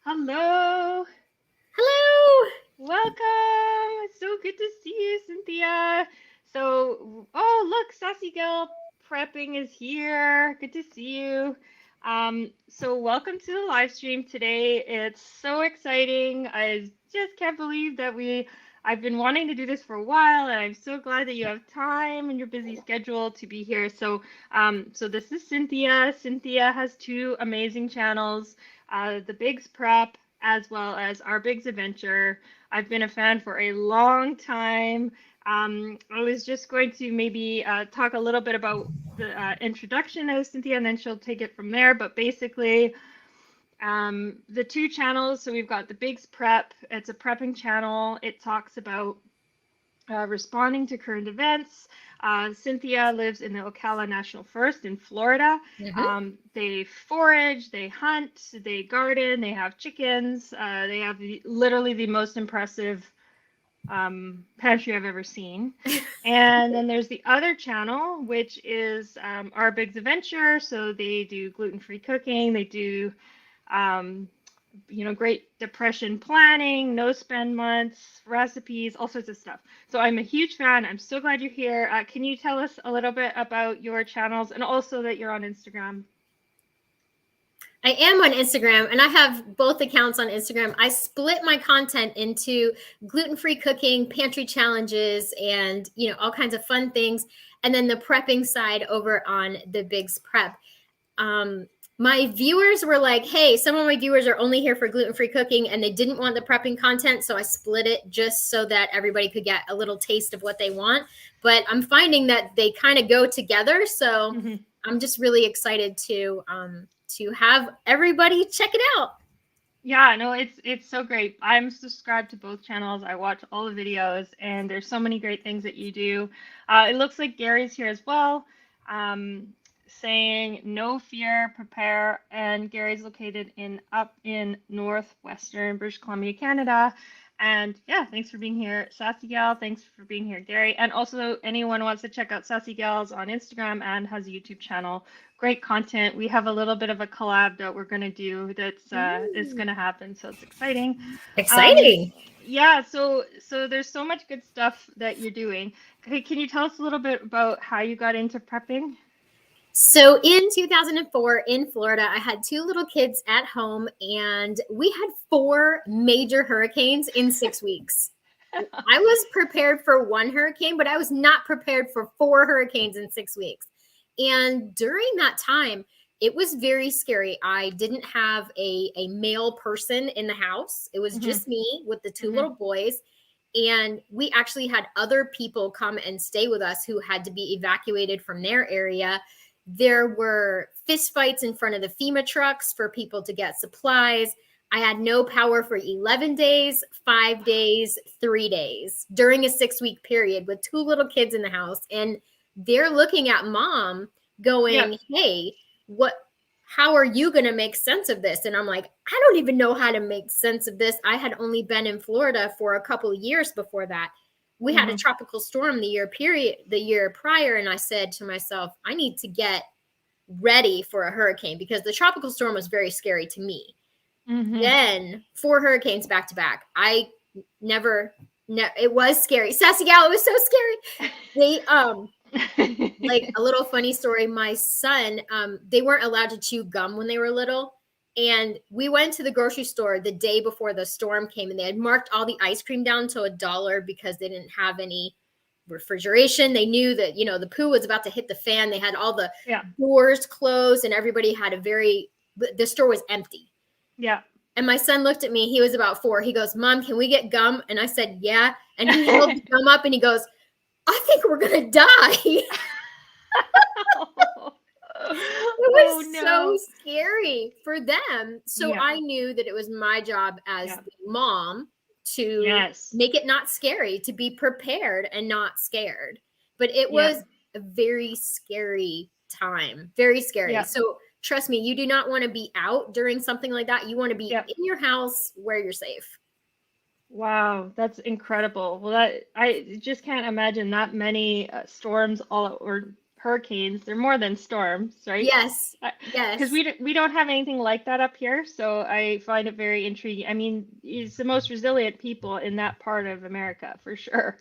Hello, Hello. welcome. It's so good to see you, Cynthia. Look, Sassy Gal Prepping is here. Good to see you. Welcome to the live stream today. It's so exciting. I just can't believe that I've been wanting to do this for a while, and I'm so glad that you have time in your busy schedule to be here. So this is Cynthia. Cynthia has two amazing channels, the Bigs Prep as well as our Bigs Adventure. I've been a fan for a long time. I was just going to maybe talk a little bit about the introduction of Cynthia, and then she'll take it from there. But basically, the two channels. So we've got the Bigs Prep. It's a prepping channel. It talks about responding to current events. Cynthia lives in the Ocala National Forest in Florida. hmm They forage, they hunt, they garden, they have chickens. They have literally the most impressive pantry I've ever seen. And then there's the other channel, which is Our Big's Adventure. So they do gluten-free cooking. They do um, great depression planning, no spend months, recipes, all sorts of stuff. So I'm a huge fan. I'm so glad you're here. Can you tell us a little bit about your channels and also that you're on Instagram? I am on Instagram and I have both accounts on Instagram. I split my content into gluten-free cooking, pantry challenges, and all kinds of fun things. And then the prepping side over on the Bigs Prep. Um, my viewers were like, hey, some of my viewers are only here for gluten-free cooking and they didn't want the prepping content. So I split it just so that everybody could get a little taste of what they want. But I'm finding that they kind of go together. So Mm-hmm. I'm just really excited to have everybody check it out. Yeah, no, it's so great. I'm subscribed to both channels. I watch all the videos, and there's so many great things that you do. It looks like Gary's here as well, saying no fear, prepare. And Gary's located up in northwestern British Columbia, Canada. And yeah, thanks for being here, Sassy Gal. Thanks for being here, Gary. And also, anyone wants to check out Sassy Gals on Instagram and has a YouTube channel. Great content. We have a little bit of a collab that we're going to do that's is going to happen, so it's exciting. Um, Exciting. yeah, so there's so much good stuff that you're doing. Can you tell us a little bit about how you got into prepping? So in 2004 in Florida, I had two little kids at home and we had four major hurricanes in 6 weeks. I was prepared for one hurricane, but I was not prepared for four hurricanes in 6 weeks. And during that time, it was very scary. I didn't have a male person in the house. It was Hmm. just me with the two Hmm. little boys. And we actually had other people come and stay with us who had to be evacuated from their area. There were fist fights in front of the FEMA trucks for people to get supplies. I had no power for 11 days, 5 days, 3 days during a 6 week period with two little kids in the house. And they're looking at mom Yep. going, hey, how are you going to make sense of this? And I'm like, I don't even know how to make sense of this. I had only been in Florida for a couple of years before that. We had a Hmm. tropical storm the year prior. And I said to myself, I need to get ready for a hurricane because the tropical storm was very scary to me. Hmm. Then four hurricanes back to back. I never, it was scary. Sassy Gal, it was so scary. They, like a little funny story. My son, they weren't allowed to chew gum when they were little. And we went to the grocery store the day before the storm came and they had marked all the ice cream down to $1 because they didn't have any refrigeration. They knew that, the poo was about to hit the fan. They had all the Yeah. doors closed and everybody had the store was empty. Yeah. And my son looked at me. He was about 4. He goes, Mom, can we get gum? And I said, yeah. And he held the gum up and he goes, I think we're going to die. It Oh was so no. scary for them. So Yeah. I knew that it was my job as Yeah. the mom to Yes. make it not scary, to be prepared and not scared. But it Yeah. was a very scary time, very scary. Yeah. So trust me, you do not want to be out during something like that. You want to be Yeah. in your house where you're safe. Wow, that's incredible. Well, I just can't imagine that many storms all or hurricanes. They're more than storms, right? Yes. Because Yes. we don't have anything like that up here, so I find it very intriguing. I mean, it's the most resilient people in that part of America for sure.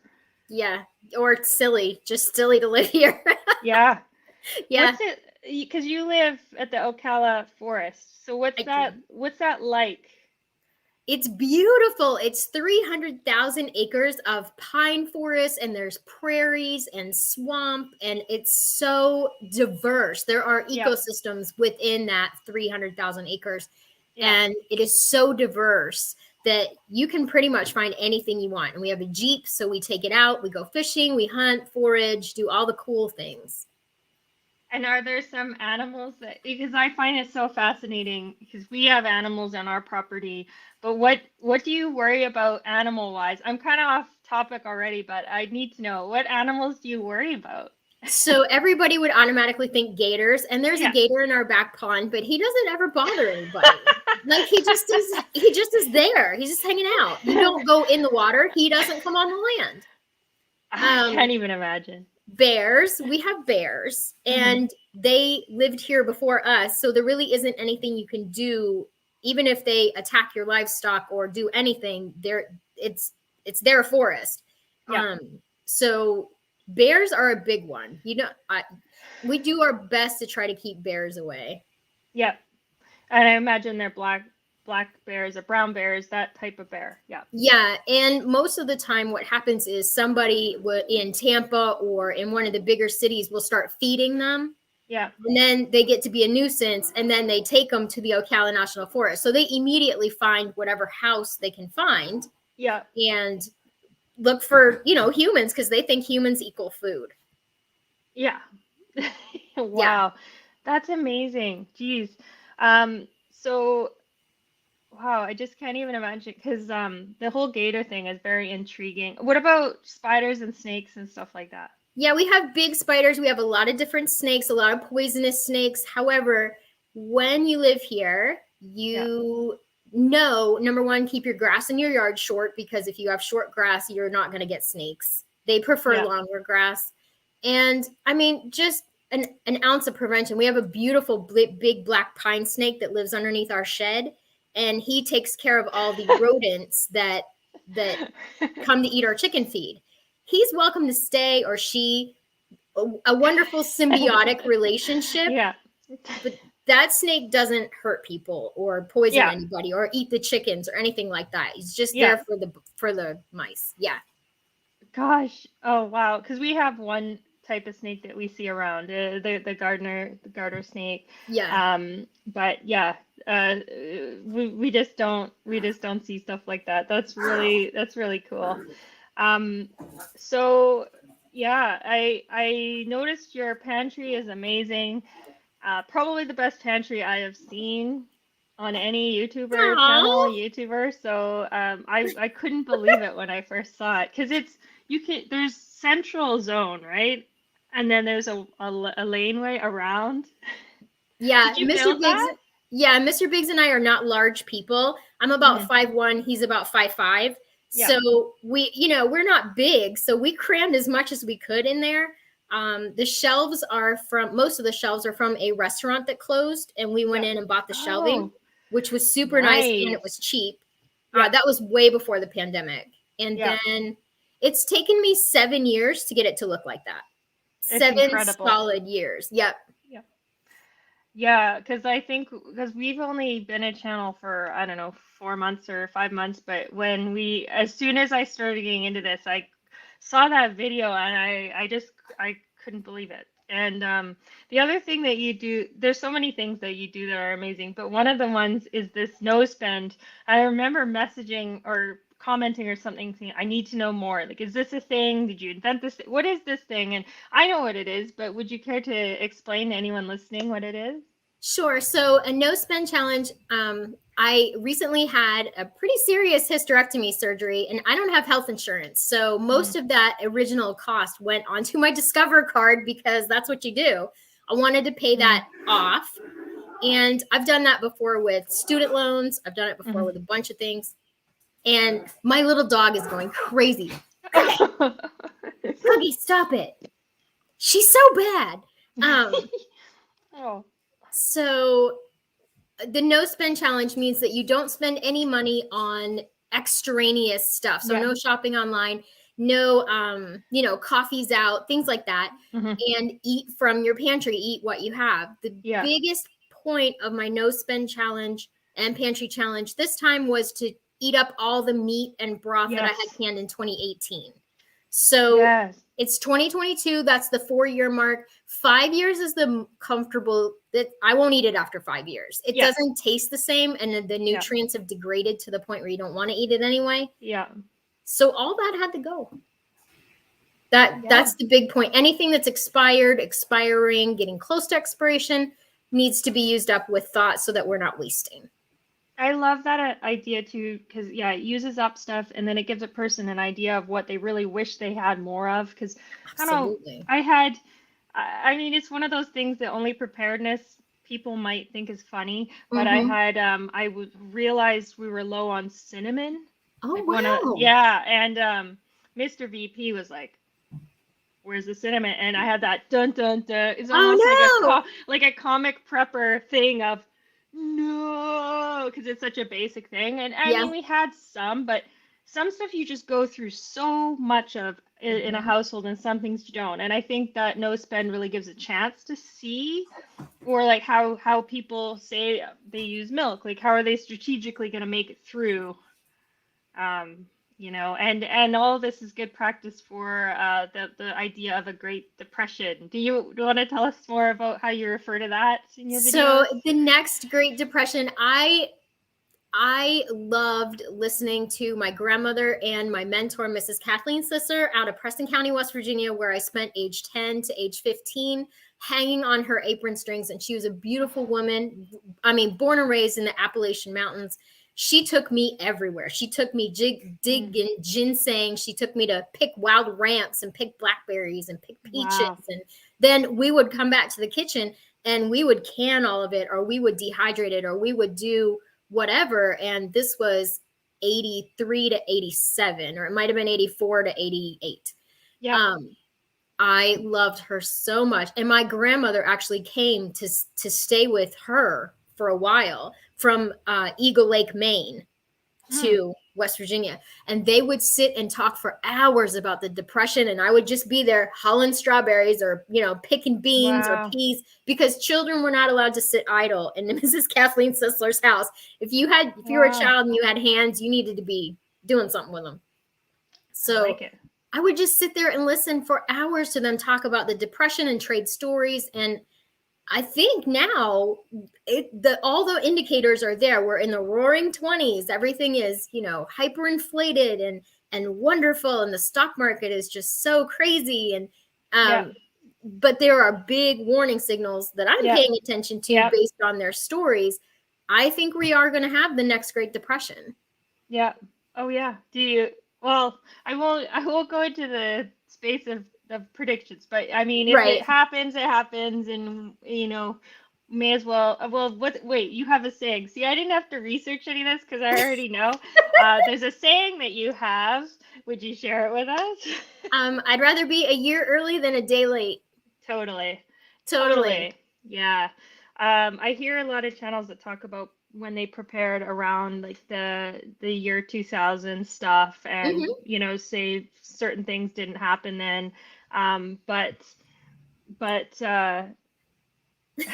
Yeah. Or silly, just silly to live here. Yeah. Yeah, What's it? Because you live at the Ocala Forest, so I do. What's that like? It's beautiful. It's 300,000 acres of pine forest, and there's prairies and swamp, and it's so diverse. There are Yep. ecosystems within that 300,000 acres, Yep. and it is so diverse that you can pretty much find anything you want. And we have a Jeep, so we take it out, we go fishing, we hunt, forage, do all the cool things. And are there some animals that, because I find it so fascinating because we have animals on our property, but what do you worry about animal wise? I'm kind of off topic already, but I need to know what animals do you worry about? So everybody would automatically think gators, and there's a Yeah. gator in our back pond, but he doesn't ever bother anybody. Like he just is there. He's just hanging out. You don't go in the water, he doesn't come on the land. I can't even imagine. Bears, we have bears, Hmm. and they lived here before us, so there really isn't anything you can do. Even if they attack your livestock or do anything, it's their forest. Yeah. So bears are a big one. We do our best to try to keep bears away. Yeah. And I imagine they're black bears or brown bears, that type of bear. Yeah. Yeah, and most of the time what happens is somebody in Tampa or in one of the bigger cities will start feeding them. Yeah. And then they get to be a nuisance, and then they take them to the Ocala National Forest. So they immediately find whatever house they can find Yeah. and look for, humans, because they think humans equal food. Yeah. Yeah. Wow. That's amazing. Jeez. So wow, I just can't even imagine because the whole gator thing is very intriguing. What about spiders and snakes and stuff like that? Yeah, we have big spiders. We have a lot of different snakes, a lot of poisonous snakes. However, when you live here, Yeah. number one, keep your grass in your yard short, because if you have short grass, you're not going to get snakes. They prefer Yeah. longer grass. And I mean, just an ounce of prevention. We have a beautiful big black pine snake that lives underneath our shed, and he takes care of all the rodents that come to eat our chicken feed. He's welcome to stay, or she, a wonderful symbiotic relationship. Yeah. But that snake doesn't hurt people or poison Yeah. anybody or eat the chickens or anything like that. He's just Yeah. there for the mice. Yeah. Gosh. Oh, wow. Because we have one type of snake that we see around, the garter snake. Yeah. But yeah, we just don't see stuff like that. That's really cool. Um, so yeah, I noticed your pantry is amazing. Probably the best pantry I have seen on any Aww. YouTuber. So I couldn't believe it when I first saw it because there's central zone, right? And then there's a laneway around. Yeah, Did you Mr. build Biggs. that? Yeah, Mr. Biggs and I are not large people. I'm about Hmm. 5'1", he's about 5'5". Yeah, So we're not big, so we crammed as much as we could in there. Most of the shelves are from a restaurant that closed, and we went yeah. in and bought the shelving, Oh, which was super nice, and it nice. was cheap. Yeah, That was way before the pandemic. And yeah. then it's taken me 7 years to get it to look like that. It's 7 incredible. solid years. Yep. Yeah. Yeah, because we've only been a channel for, I don't know, 4 months or 5 months, but as soon as I started getting into this, I saw that video and I couldn't believe it. And the other thing that you do, there's so many things that you do that are amazing, but one of the ones is this nose bend. I remember messaging or commenting or something saying, I need to know more. Like, is this a thing? Did you invent this? What is this thing? And I know what it is, but would you care to explain to anyone listening what it is? Sure. So a no spend challenge. I recently had a pretty serious hysterectomy surgery, and I don't have health insurance. So most Mm, of that original cost went onto my Discover card, because that's what you do. I wanted to pay mm, that off. And I've done that before with student loans. I've done it before mm. with a bunch of things. And my little dog is going crazy. Cookie, stop it. She's so bad. Um, Oh, so the no spend challenge means that you don't spend any money on extraneous stuff. So yeah. no shopping online, no coffees out, things like that, Hmm. and eat from your pantry, eat what you have. The Yeah. biggest point of my no spend challenge and pantry challenge this time was to eat up all the meat and broth that I had Yes. canned in 2018. So Yes. it's 2022. That's the 4-year mark. 5 years is the comfortable that I won't eat it after 5 years. It Yeah. doesn't taste the same, and the Yeah. nutrients have degraded to the point where you don't want to eat it anyway. Yeah. So all that had to go. That's Yeah. the big point. Anything that's expired, expiring, getting close to expiration needs to be used up with thought so that we're not wasting. I love that idea too, because yeah, it uses up stuff and then it gives a person an idea of what they really wish they had more of. Because I don't know, Absolutely. I mean, it's one of those things that only preparedness people might think is funny, but Mm-hmm. realized we were low on cinnamon. Oh, Like wow. yeah, and Mr. VP was like, "Where's the cinnamon?" And I had that dun dun dun. It's almost like Oh, like a comic prepper thing of no, because it's such a basic thing. And no. I Yeah. mean, we had some, but some stuff you just go through so much of in a Mm-hmm. household, and some things you don't. And I think that no spend really gives a chance to see, or like how people say they use milk. Like how are they strategically going to make it through? um, and all this is good practice for the idea of a Great Depression. Do you want to tell us more about how you refer to that in your So videos? the next Great Depression, I loved listening to my grandmother and my mentor, Mrs. Kathleen Sisser, out of Preston County, West Virginia, where I spent age 10 to age 15 hanging on her apron strings. And she was a beautiful woman. I mean, born and raised in the Appalachian Mountains. She took me everywhere. She took me Mm, digging ginseng. She took me to pick wild ramps and pick blackberries and pick peaches. wow. And then we would come back to the kitchen and we would can all of it, or we would dehydrate it, or we would do whatever. And this was 83 to 87, or it might have been 84 to 88. Yep. um I loved her so much, and my grandmother actually came to stay with her for a while from Eagle Lake, Maine Mm, to West Virginia. And they would sit and talk for hours about the Depression. And I would just be there hulling strawberries or, picking beans or wow. peas, because children were not allowed to sit idle in Mrs. Kathleen Sisler's house. If you were a Wow. child and you had hands, you needed to be doing something with them. I So like it. I would just sit there and listen for hours to them talk about the Depression and trade stories. And I think now all the indicators are there. We're in the roaring 20s. Everything is, hyperinflated and wonderful, and the stock market is just so crazy. And Yep. but there are big warning signals that I'm Yep. paying attention to Yep. based on their stories. I think we are going to have the next Great Depression. Yep. Oh yeah. Do you? Well, I won't go into the space of predictions, but I mean, if Right. it happens, it happens, and may as well. Well, what? Wait, you have a saying. See, I didn't have to research any of this because I already know. There's a saying that you have. Would you share it with us? I'd rather be a year early than a day late. Totally. Totally. Totally. Yeah. I hear a lot of channels that talk about when they prepared around like the year 2000 stuff and Hmm. say certain things didn't happen then. But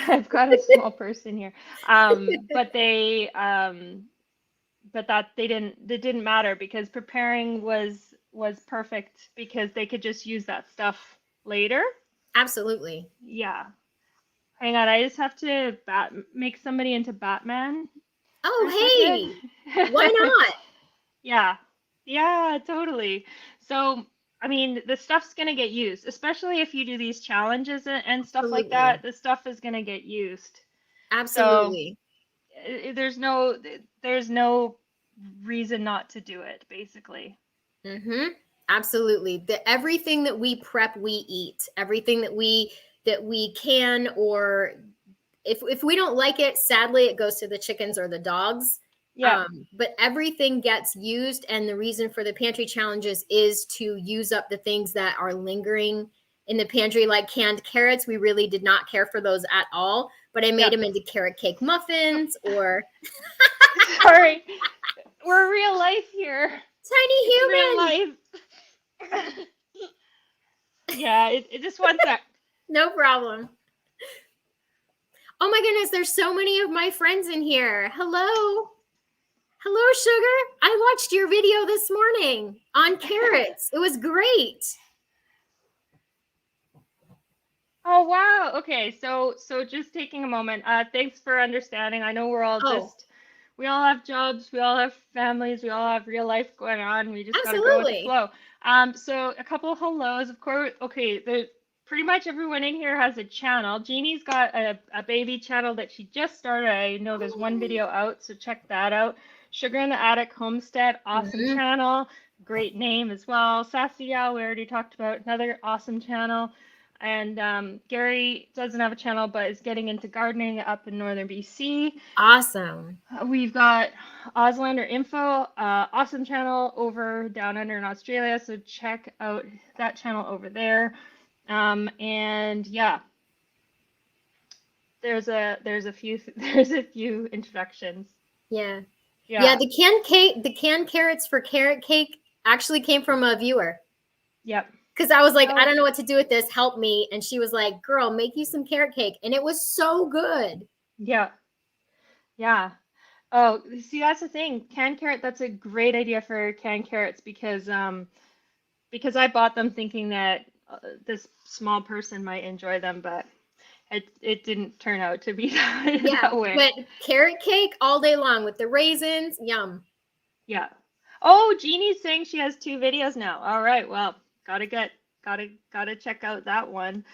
I've got a small person here. But that it didn't matter because preparing was perfect because they could just use that stuff later. Absolutely. Yeah. Hang on, I just have to make somebody into Batman for a Oh, second. hey, why not? Yeah. Yeah, totally. So, I mean, the stuff's gonna get used, especially if you do these challenges and stuff like Absolutely. that. The stuff is gonna get used. So, Absolutely. there's no reason not to do it, basically. Hmm. Absolutely. Everything that we prep, we eat. Everything that we can, or if we don't like it, sadly, it goes to the chickens or the dogs. Yeah. But everything gets used, and the reason for the pantry challenges is to use up the things that are lingering in the pantry, like canned carrots. We really did not care for those at all, but I made them into carrot cake muffins or Sorry, we're real life here. tiny It's humans. real life. Yeah, it just one sec. No problem. Oh my goodness, there's so many of my friends in here. Hello. Hello, Sugar. I watched your video this morning on carrots. It was great. Oh wow. Okay, so just taking a moment. Thanks for understanding. I know we're all we all have jobs, we all have families, we all have real life going on. We just gotta go with the flow. So a couple of hellos, of course. Okay, pretty much everyone in here has a channel. Jeannie's got a baby channel that she just started. I know there's one video out, so check that out. Sugar in the Attic Homestead, awesome channel, great name as well. Sassy Gal, we already talked about, another awesome channel. And Gary doesn't have a channel, but is getting into gardening up in northern BC. Awesome. We've got Auslander Info, awesome channel over down under in Australia. So check out that channel over there. And yeah, there's a few introductions. Yeah. The canned carrots for carrot cake actually came from a viewer. Yep. Because I was like, I don't know what to do with this. Help me. And she was like, girl, make you some carrot cake. And it was so good. Yeah. Yeah. Oh, see, that's the thing. Canned carrot, that's a great idea for canned carrots because I bought them thinking that this small person might enjoy them, but it didn't turn out to be that way. But carrot cake all day long with the raisins, yum. Yeah. Oh, Jeannie's saying she has 2 videos now. All right, well, gotta check out that one.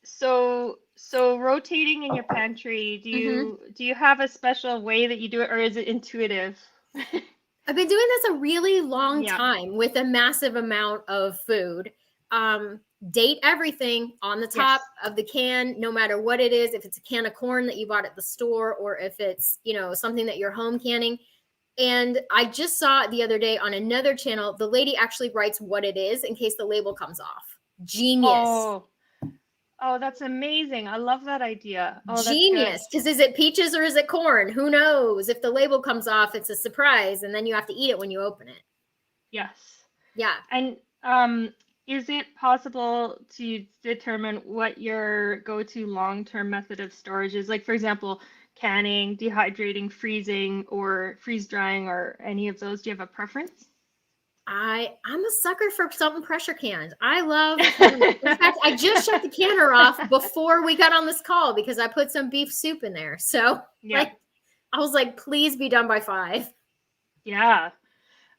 So rotating in your pantry, do you have a special way that you do it, or is it intuitive? I've been doing this a really long time with a massive amount of food. Date everything on the top of the can, no matter what it is, if it's a can of corn that you bought at the store or if it's, something that you're home canning. And I just saw it the other day on another channel. The lady actually writes what it is in case the label comes off. Genius. Oh, that's amazing. I love that idea. Oh, genius. Because is it peaches or is it corn? Who knows? If the label comes off, it's a surprise. And then you have to eat it when you open it. Yes. Yeah. And is it possible to determine what your go-to long-term method of storage is? Like, for example, canning, dehydrating, freezing, or freeze drying, or any of those? Do you have a preference? I'm a sucker for something pressure canned. I love, in fact, I just shut the canner off before we got on this call because I put some beef soup in there. So I was like, please be done by 5. Yeah.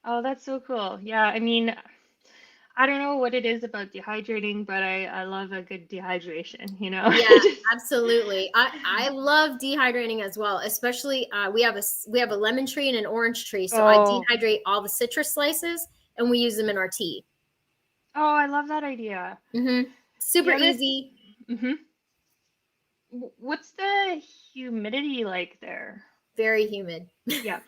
Oh, that's so cool. Yeah. I mean, I don't know what it is about dehydrating, but I love a good dehydration, Yeah, absolutely. I love dehydrating as well, especially we have a lemon tree and an orange tree. So I dehydrate all the citrus slices and we use them in our tea. Oh, I love that idea. Super easy. What's the humidity like there? Very humid. Yeah.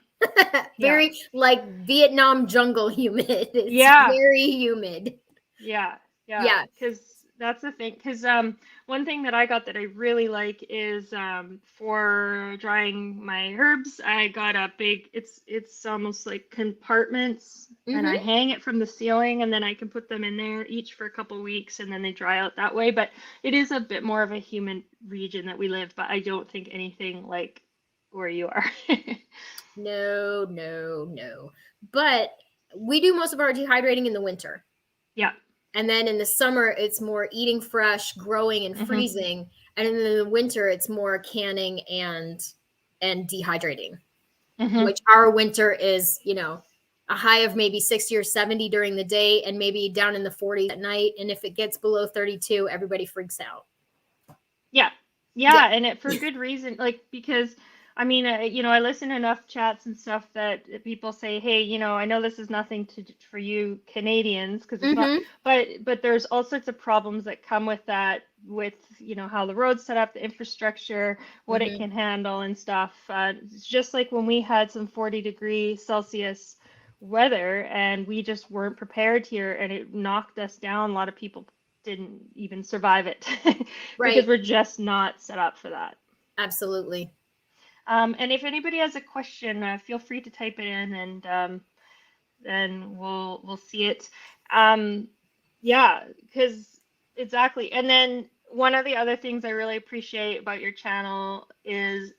Very like Vietnam jungle humid. It's very humid. Yeah. Because that's the thing. Because one thing that I got that I really like is for drying my herbs, I got a big. It's almost like compartments, and I hang it from the ceiling, and then I can put them in there each for a couple weeks, and then they dry out that way. But it is a bit more of a humid region that we live, but I don't think anything like where you are. No. But we do most of our dehydrating in the winter. Yeah. And then in the summer, it's more eating fresh, growing, and freezing. And in the winter, it's more canning and dehydrating, which our winter is, a high of maybe 60 or 70 during the day and maybe down in the 40s at night. And if it gets below 32, everybody freaks out. Yeah. And for good reason, like, because I mean, I listen to enough chats and stuff that people say, hey, I know this is nothing for you Canadians because it's not, but there's all sorts of problems that come with that, with, how the road's set up, the infrastructure, what it can handle and stuff. It's just like when we had some 40 degrees Celsius weather, and we just weren't prepared here, and it knocked us down. A lot of people didn't even survive it because Right. we're just not set up for that. Absolutely. And if anybody has a question, feel free to type it in, and then we'll see it. Um, yeah, because exactly. And then one of the other things I really appreciate about your channels is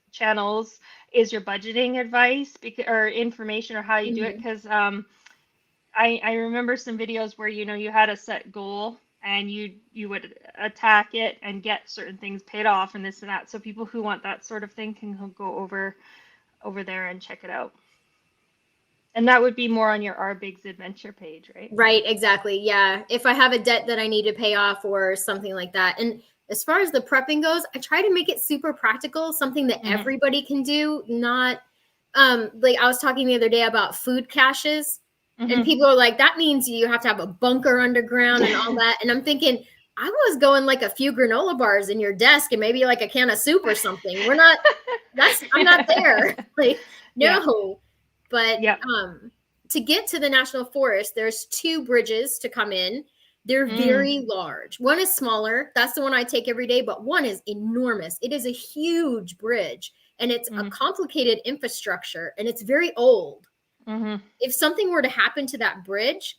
your budgeting advice, because or information, or how you do it. Hmm. Because I remember some videos where you had a set goal, and you would attack it and get certain things paid off and this and that. So people who want that sort of thing can go over there and check it out. And that would be more on your Our Bigs Adventure page, right? Right, exactly. Yeah. If I have a debt that I need to pay off or something like that. And as far as the prepping goes, I try to make it super practical, something that Mm-hmm. everybody can do, not like I was talking the other day about food caches, and Mm-hmm. people are like, that means you have to have a bunker underground and all that. And I'm thinking, I was going like a few granola bars in your desk and maybe like a can of soup or something. I'm not there. Like, Yeah. no. But Yeah. to get to the national forest, there's two bridges to come in. They're very large. One is smaller. That's the one I take every day, but one is enormous. It is a huge bridge, and it's a complicated infrastructure, and it's very old. Mm-hmm. If something were to happen to that bridge,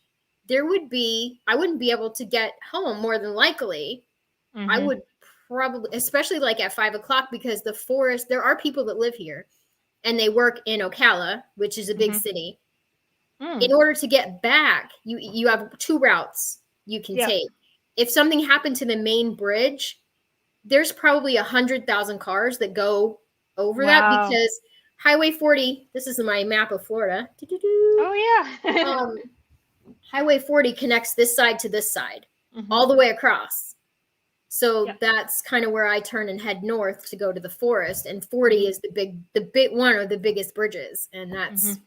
I wouldn't be able to get home more than likely. I Mm-hmm. would probably, especially like at 5 o'clock, because the forest, there are people that live here and they work in Ocala, which is a big city. In order to get back, you have two routes you can Yep. take. If something happened to the main bridge, there's probably 100,000 cars that go over that, Wow. because Highway 40, this is my map of Florida. Oh yeah. Highway 40 connects this side to this side, Mm-hmm. all the way across. So Yep. that's kind of where I turn and head north to go to the forest. And 40 is the big one of the biggest bridges. And that's,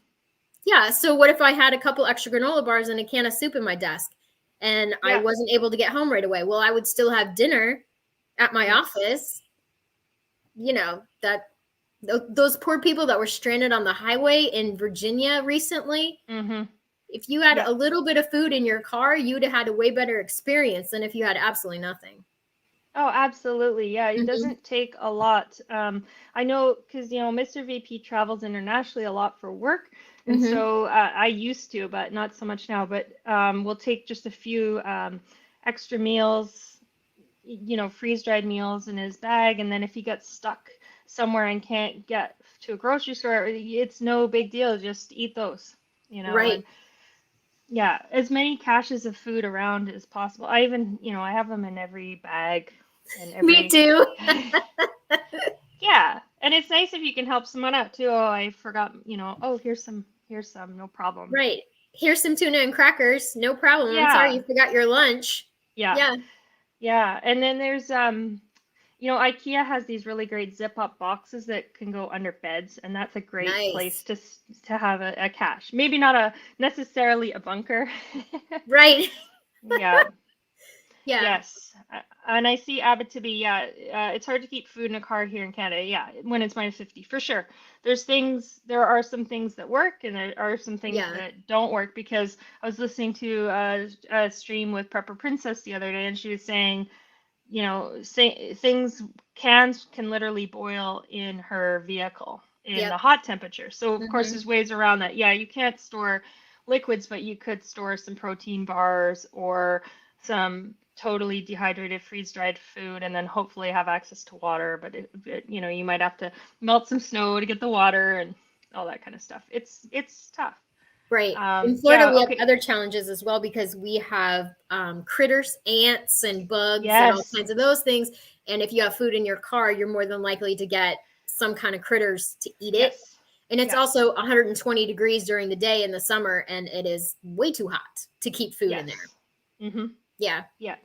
yeah. So what if I had a couple extra granola bars and a can of soup in my desk and I Yeah. wasn't able to get home right away? Well, I would still have dinner at my office. You know, those poor people that were stranded on the highway in Virginia recently. Mm-hmm. If you had Yeah. a little bit of food in your car, you'd have had a way better experience than if you had absolutely nothing. Oh, absolutely. Yeah, it Mhm. doesn't take a lot. I know because, Mr. VP travels internationally a lot for work. And Mhm. so I used to, but not so much now. But we'll take just a few extra meals, freeze-dried meals in his bag. And then if he gets stuck somewhere and can't get to a grocery store, it's no big deal. Just eat those, Right. and yeah, as many caches of food around as possible. I even, I have them in every bag and Me every. too. Yeah, and it's nice if you can help someone out too. Oh, I forgot, oh, here's some, no problem. Right. Here's some tuna and crackers. No problem. I'm sorry Yeah, you forgot your lunch. yeah, Yeah. yeah. And then there's IKEA has these really great zip up boxes that can go under beds, and that's a great place Nice. to have a cache. Maybe not necessarily a bunker. Right. Yeah. Yeah. Yes, and I see Abitibi. Yeah, it's hard to keep food in a car here in Canada. Yeah, when it's -50, for sure. There are some things that work, and there are some things Yeah. that don't work. Because I was listening to a stream with Prepper Princess the other day, and she was saying, cans can literally boil in her vehicle in the Yep. hot temperature. So of course, Mhm. there's ways around that. Yeah, you can't store liquids, but you could store some protein bars or some totally dehydrated freeze-dried food, and then hopefully have access to water. But you might have to melt some snow to get the water and all that kind of stuff. It's tough. Right. In Florida, Yeah. we have Okay. other challenges as well, because we have critters, ants, and bugs, and all Yes. kinds of those things. And if you have food in your car, you're more than likely to get some kind of critters to eat it. Yes. And it's Yeah. also 120 degrees during the day in the summer, and it is way too hot to keep food in there. Mm-hmm. Yeah. Yeah.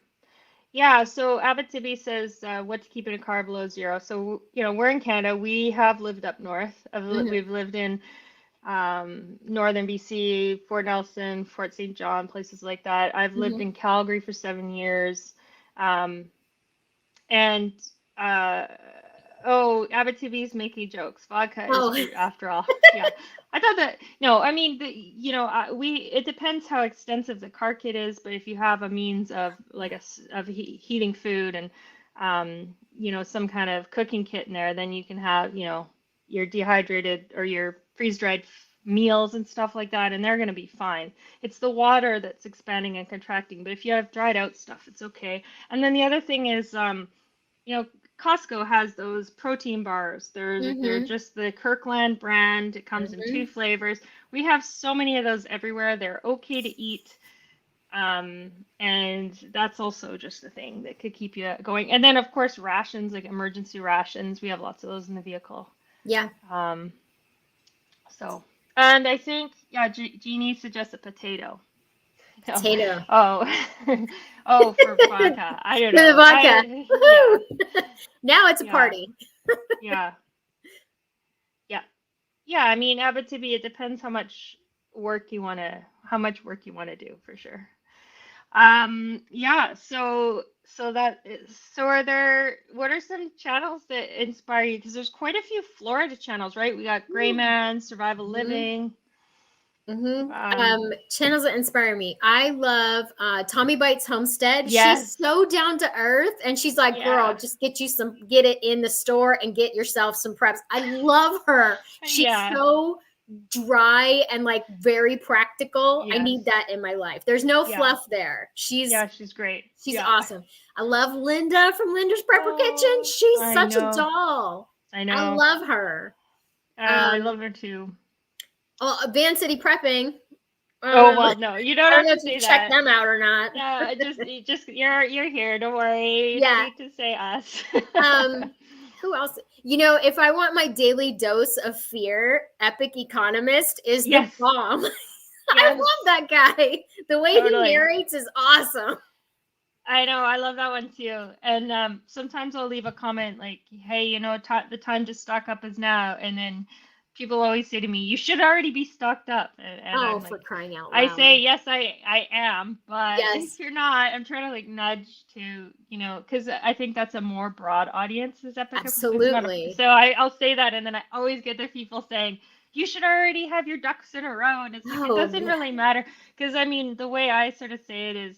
Yeah, so Abitibi says what to keep in a car below zero. So, we're in Canada. We have lived up north. We've lived in northern BC, Fort Nelson, Fort St. John, places like that. I've lived in Calgary for 7 years. And uh, Oh, Abitibi's making jokes. Vodka is Oh, fruit after all. Yeah. I thought that, no, I mean, it depends how extensive the car kit is, but if you have a means of like heating food and, some kind of cooking kit in there, then you can have, your dehydrated or your freeze-dried meals and stuff like that, and they're going to be fine. It's the water that's expanding and contracting, but if you have dried out stuff, it's okay. And then the other thing is, you know, Costco has those protein bars. They're mm-hmm, just the Kirkland brand. It comes in mm-hmm. two flavors. We have so many of those everywhere. They're okay to eat. And that's also just a thing that could keep you going. And then of course rations, like emergency rations. We have lots of those in the vehicle. Yeah, Um, so and I think yeah, Jeannie suggests a potato. No. potato. Oh, oh, for vodka. I don't For the know. vodka. Yeah, Woohoo! Now it's a yeah, party. yeah. Yeah. Yeah, I mean, Abitibi, it depends how much work you want to do for sure. Yeah, so what are some channels that inspire you? Because there's quite a few Florida channels, right? We got Gray Man, Survival Mm-hmm. Living. Mm-hmm. Um, Channels that inspire me. I love Tommy Bites Homestead. She's yes. so down to earth, and she's like, "Girl, Yeah. just get it in the store and get yourself some preps." I love her. She's Yeah. so dry and like very practical. I Yes. need that in my life. There's no Yeah. fluff there. Yeah, she's great. She's Yeah. awesome. I love Linda from Linda's Prepper Kitchen. Oh, She's I such a know. doll. I I know. love her. I love her too. Van City Prepping. Oh well, no, you don't I don't have know to if you say check that. them out or not. No, you're here. Don't worry. You don't Yeah. need to say us. Um, who else? If I want my daily dose of fear, Epic Economist is the Yes. bomb. I Yes. love that guy. The way Totally. he narrates is awesome. I know. I love that one too. And sometimes I'll leave a comment like, "Hey, the time to stock up is now." And then people always say to me, "You should already be stocked up." And Oh, I'm for like, crying out I loud. say, "Yes, I am, but Yes. if you're not, I'm trying to like nudge to, because I think that's a more broad audience is Epic. It's not Absolutely. so I'll say that, and then I always get the people saying, "You should already have your ducks in a row," and it's like it Oh, doesn't really matter because I mean the way I sort of say it is,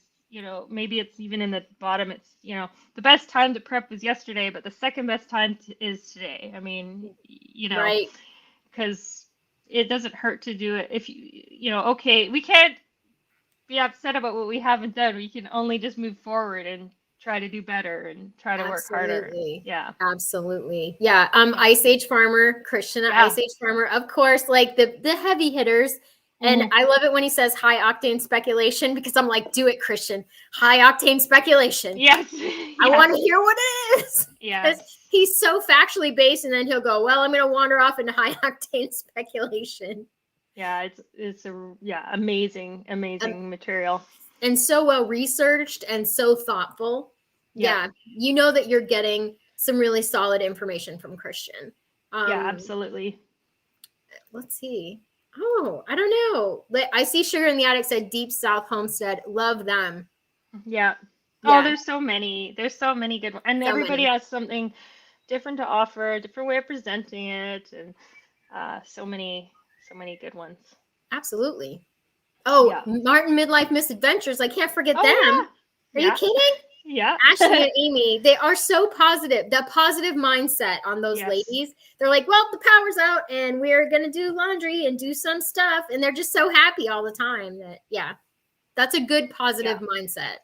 maybe it's even in the bottom. It's the best time to prep was yesterday, but the second best time is today. I mean, right. because it doesn't hurt to do it if okay, we can't be upset about what we haven't done. We can only just move forward and try to do better and try to work harder. Absolutely. Yeah. Absolutely. Yeah. Yeah. Ice Age Farmer, Christian at Yeah. Ice Age Farmer, of course, like the heavy hitters. And I love it when he says high octane speculation because I'm like, do it, Christian. High octane speculation. Yes. I want to hear what it is. Yes. He's so factually based, and then he'll go, well, I'm going to wander off into high octane speculation. Yeah, it's amazing material. And so well researched and so thoughtful. Yeah. You know that you're getting some really solid information from Christian. Yeah, absolutely. Let's see. Oh, I don't know. I see Sugar in the Attic said Deep South Homestead. Love them. Yeah. Oh, there's so many. There's so many good ones. And everybody has something different to offer, a different way of presenting it, and so many good ones. Absolutely. Oh, Martin Midlife Misadventures. I can't forget them. Yeah. Are you kidding? Yeah. Ashley and Amy, they are so positive. That positive mindset on those ladies. They're like, well, the power's out and we're going to do laundry and do some stuff. And they're just so happy all the time that, that's a good positive mindset.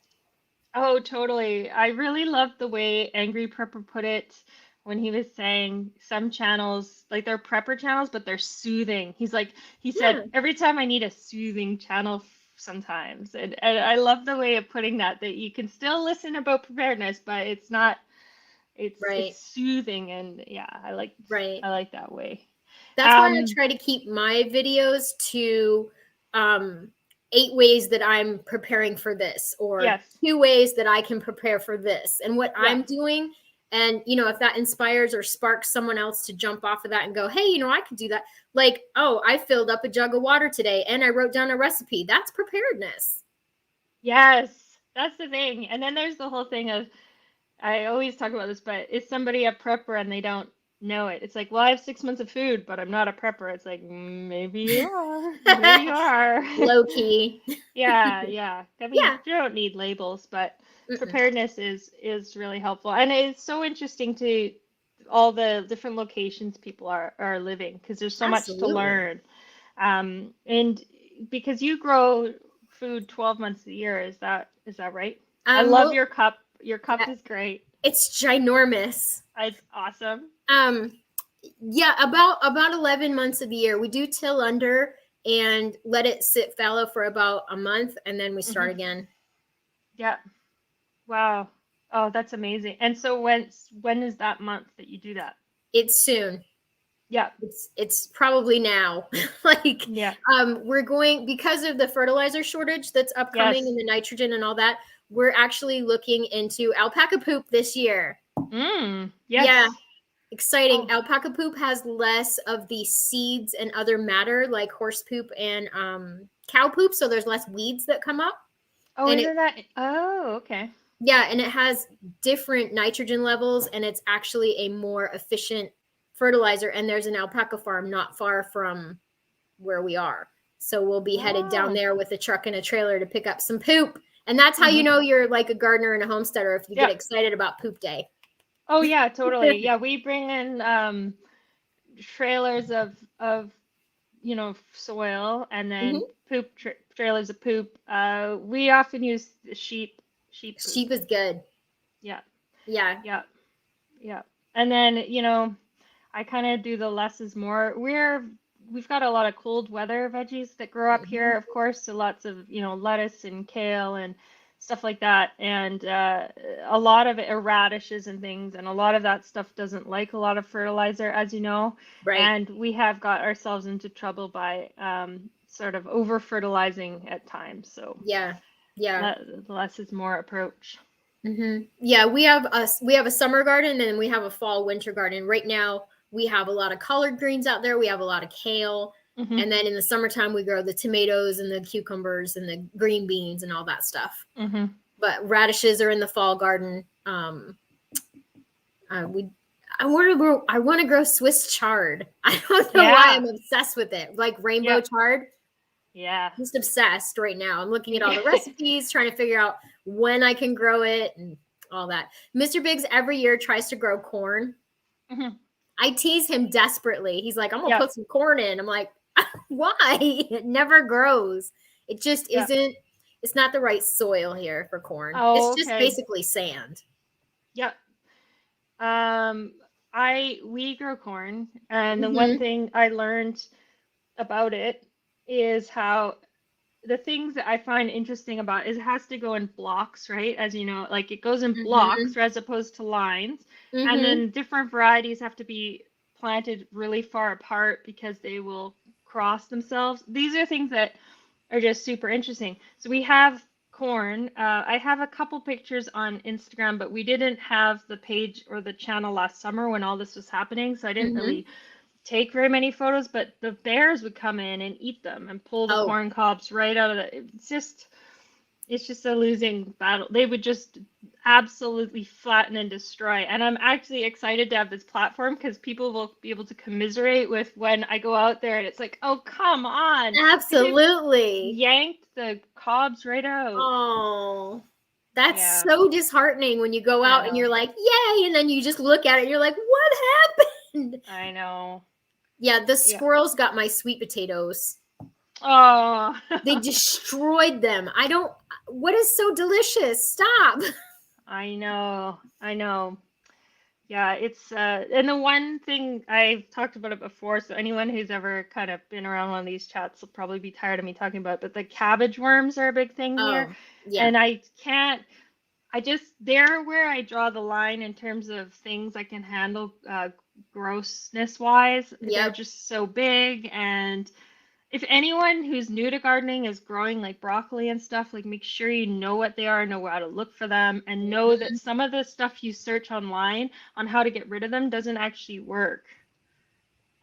Oh, totally. I really loved the way Angry Prepper put it when he was saying some channels, like they're prepper channels, but they're soothing. He said, every time I need a soothing channel sometimes. And I love the way of putting that you can still listen about preparedness, but it's not, it's soothing. And I like that way. That's why I try to keep my videos to 8 ways that I'm preparing for this, or 2 ways that I can prepare for this, and what I'm doing. And, if that inspires or sparks someone else to jump off of that and go, hey, I could do that. Like, oh, I filled up a jug of water today and I wrote down a recipe. That's preparedness. Yes, that's the thing. And then there's the whole thing of, I always talk about this, but is somebody a prepper and they don't know it? It's like, well, I have 6 months of food, but I'm not a prepper. It's like, maybe you are. Maybe you are. Low key. Yeah, yeah. I mean, Yeah. you don't need labels, but Mm-mm. preparedness is really helpful. And it's so interesting to all the different locations people are living because there's so much to Absolutely. learn. And because you grow food 12 months a year, is that right? I love Well, your cup. Your cup yeah, is great. it's ginormous. It's awesome. Um, yeah, about 11 months of the year. We do till under and let it sit fallow for about a month, and then we Hmm. start again. Yeah. Wow. Oh, that's amazing. And so when is that month that you do that? It's soon. Yeah. It's probably now. Like, Yeah. we're going, because of the fertilizer shortage that's upcoming Yes. and the nitrogen and all that. We're actually looking into alpaca poop this year. Yeah, Yes. exciting. Oh. Alpaca poop has less of the seeds and other matter like horse poop and cow poop, so there's less weeds that come up. Oh, And it, isn't that? Oh, okay. yeah, and it has different nitrogen levels, and it's actually a more efficient fertilizer. And there's an alpaca farm not far from where we are, so we'll be headed down Oh. there with a truck and a trailer to pick up some poop. And that's how you Hmm. know you're like a gardener and a homesteader, if you get Yeah. excited about poop day. Oh, yeah, totally. Yeah, we bring in trailers of soil and then Hmm. trailers of poop. We often use the sheep poop. Sheep is good. Yeah, Yeah. yeah, yeah. And then, I kind of do the less is more. We've got a lot of cold weather veggies that grow up here, Mhm. of course, so lots of, lettuce and kale and stuff like that. And a lot of it are radishes and things, and a lot of that stuff doesn't like a lot of fertilizer, as you know. Right. And we have got ourselves into trouble by sort of over fertilizing at times. So Yeah. Yeah. less is more approach. Yeah, we have a summer garden and we have a fall winter garden. Right now, we have a lot of collard greens out there. We have a lot of kale, Hmm. and then in the summertime, we grow the tomatoes and the cucumbers and the green beans and all that stuff. Hmm. But radishes are in the fall garden. We I want to grow Swiss chard. I don't know why Yeah. I'm obsessed with it. Like rainbow Yep. chard. Yeah. Just obsessed right now. I'm looking at all Yeah. the recipes, trying to figure out when I can grow it and all that. Mr. Biggs every year tries to grow corn. Hmm. I tease him desperately. He's like, I'm gonna Yep. put some corn in. I'm like, why? It never grows. It just Yep. isn't, it's not the right soil here for corn. Oh, It's just okay. basically sand. Yep. Um, we grow corn, and the one Hmm. thing I learned about it is how the things that I find interesting about is it has to go in blocks, right? As you know, like it goes in Hmm. blocks as opposed to lines, and Hmm. then different varieties have to be planted really far apart because they will cross themselves. These are things that are just super interesting. So we have corn. I have a couple pictures on Instagram, but we didn't have the page or the channel last summer when all this was happening, so I didn't Hmm. really take very many photos. But the bears would come in and eat them and pull the Oh, corn cobs right out of the. It's just a losing battle. They would just absolutely flatten and destroy. And I'm actually excited to have this platform because people will be able to commiserate with when I go out there and it's like, oh, come on. Because they've absolutely. yanked the cobs right out. Oh, that's Yeah, so disheartening when you go I out and know. you're like, yay. And then you just look at it and you're like, what happened? I know. Yeah, the Yeah. squirrels got my sweet potatoes. Oh, They destroyed them. What is so delicious? Stop. I know. I know. Yeah, it's and the one thing I've talked about it before, so anyone who's ever kind of been around one of these chats will probably be tired of me talking about it, but the cabbage worms are a big thing here. Oh, yeah. And they're where I draw the line in terms of things I can handle grossness wise. They're Yep. just so big. And if anyone who's new to gardening is growing like broccoli and stuff, like make sure you know what they are, know how to look for them, and know that Mhm. some of the stuff you search online on how to get rid of them doesn't actually work.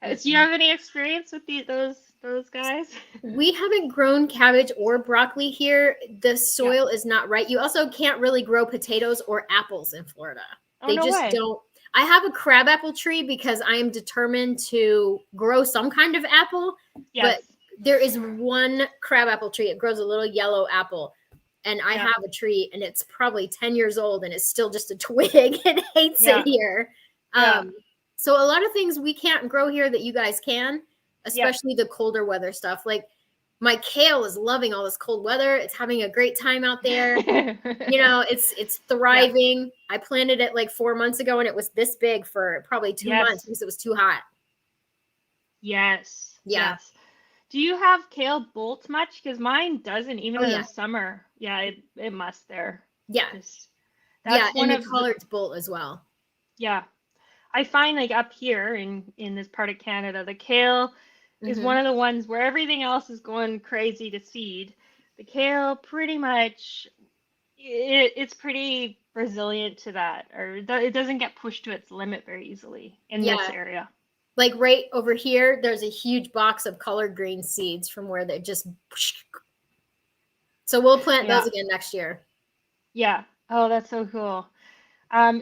Do you Mm-mm. have any experience with those? those guys? We haven't grown cabbage or broccoli here. The soil is not right. You also can't really grow potatoes or apples in Florida. Oh, They no just way. don't. I have a crabapple tree because I am determined to grow some kind of apple. Yes. But there is one crabapple tree. It grows a little yellow apple. And I have a tree, and it's probably 10 years old, and it's still just a twig. It hates it here. So a lot of things we can't grow here that you guys can, especially the colder weather stuff. Like my kale is loving all this cold weather. It's having a great time out there. You know, it's thriving. I planted it like 4 months ago, and it was this big for probably 2 months because it was too hot. Yes. Yeah. Yes. Do you have kale bolt much? Because mine doesn't, even in the summer. Yeah, it must there. Yeah. That's one and of the collards bolt as well. Yeah. I find like up here in this part of Canada, the kale is one of the ones where everything else is going crazy to seed. The kale pretty much, it's pretty resilient to that, or it doesn't get pushed to its limit very easily in this area. Like right over here, there's a huge box of collard green seeds from where they just. So we'll plant those again next year. Yeah. Oh, that's so cool.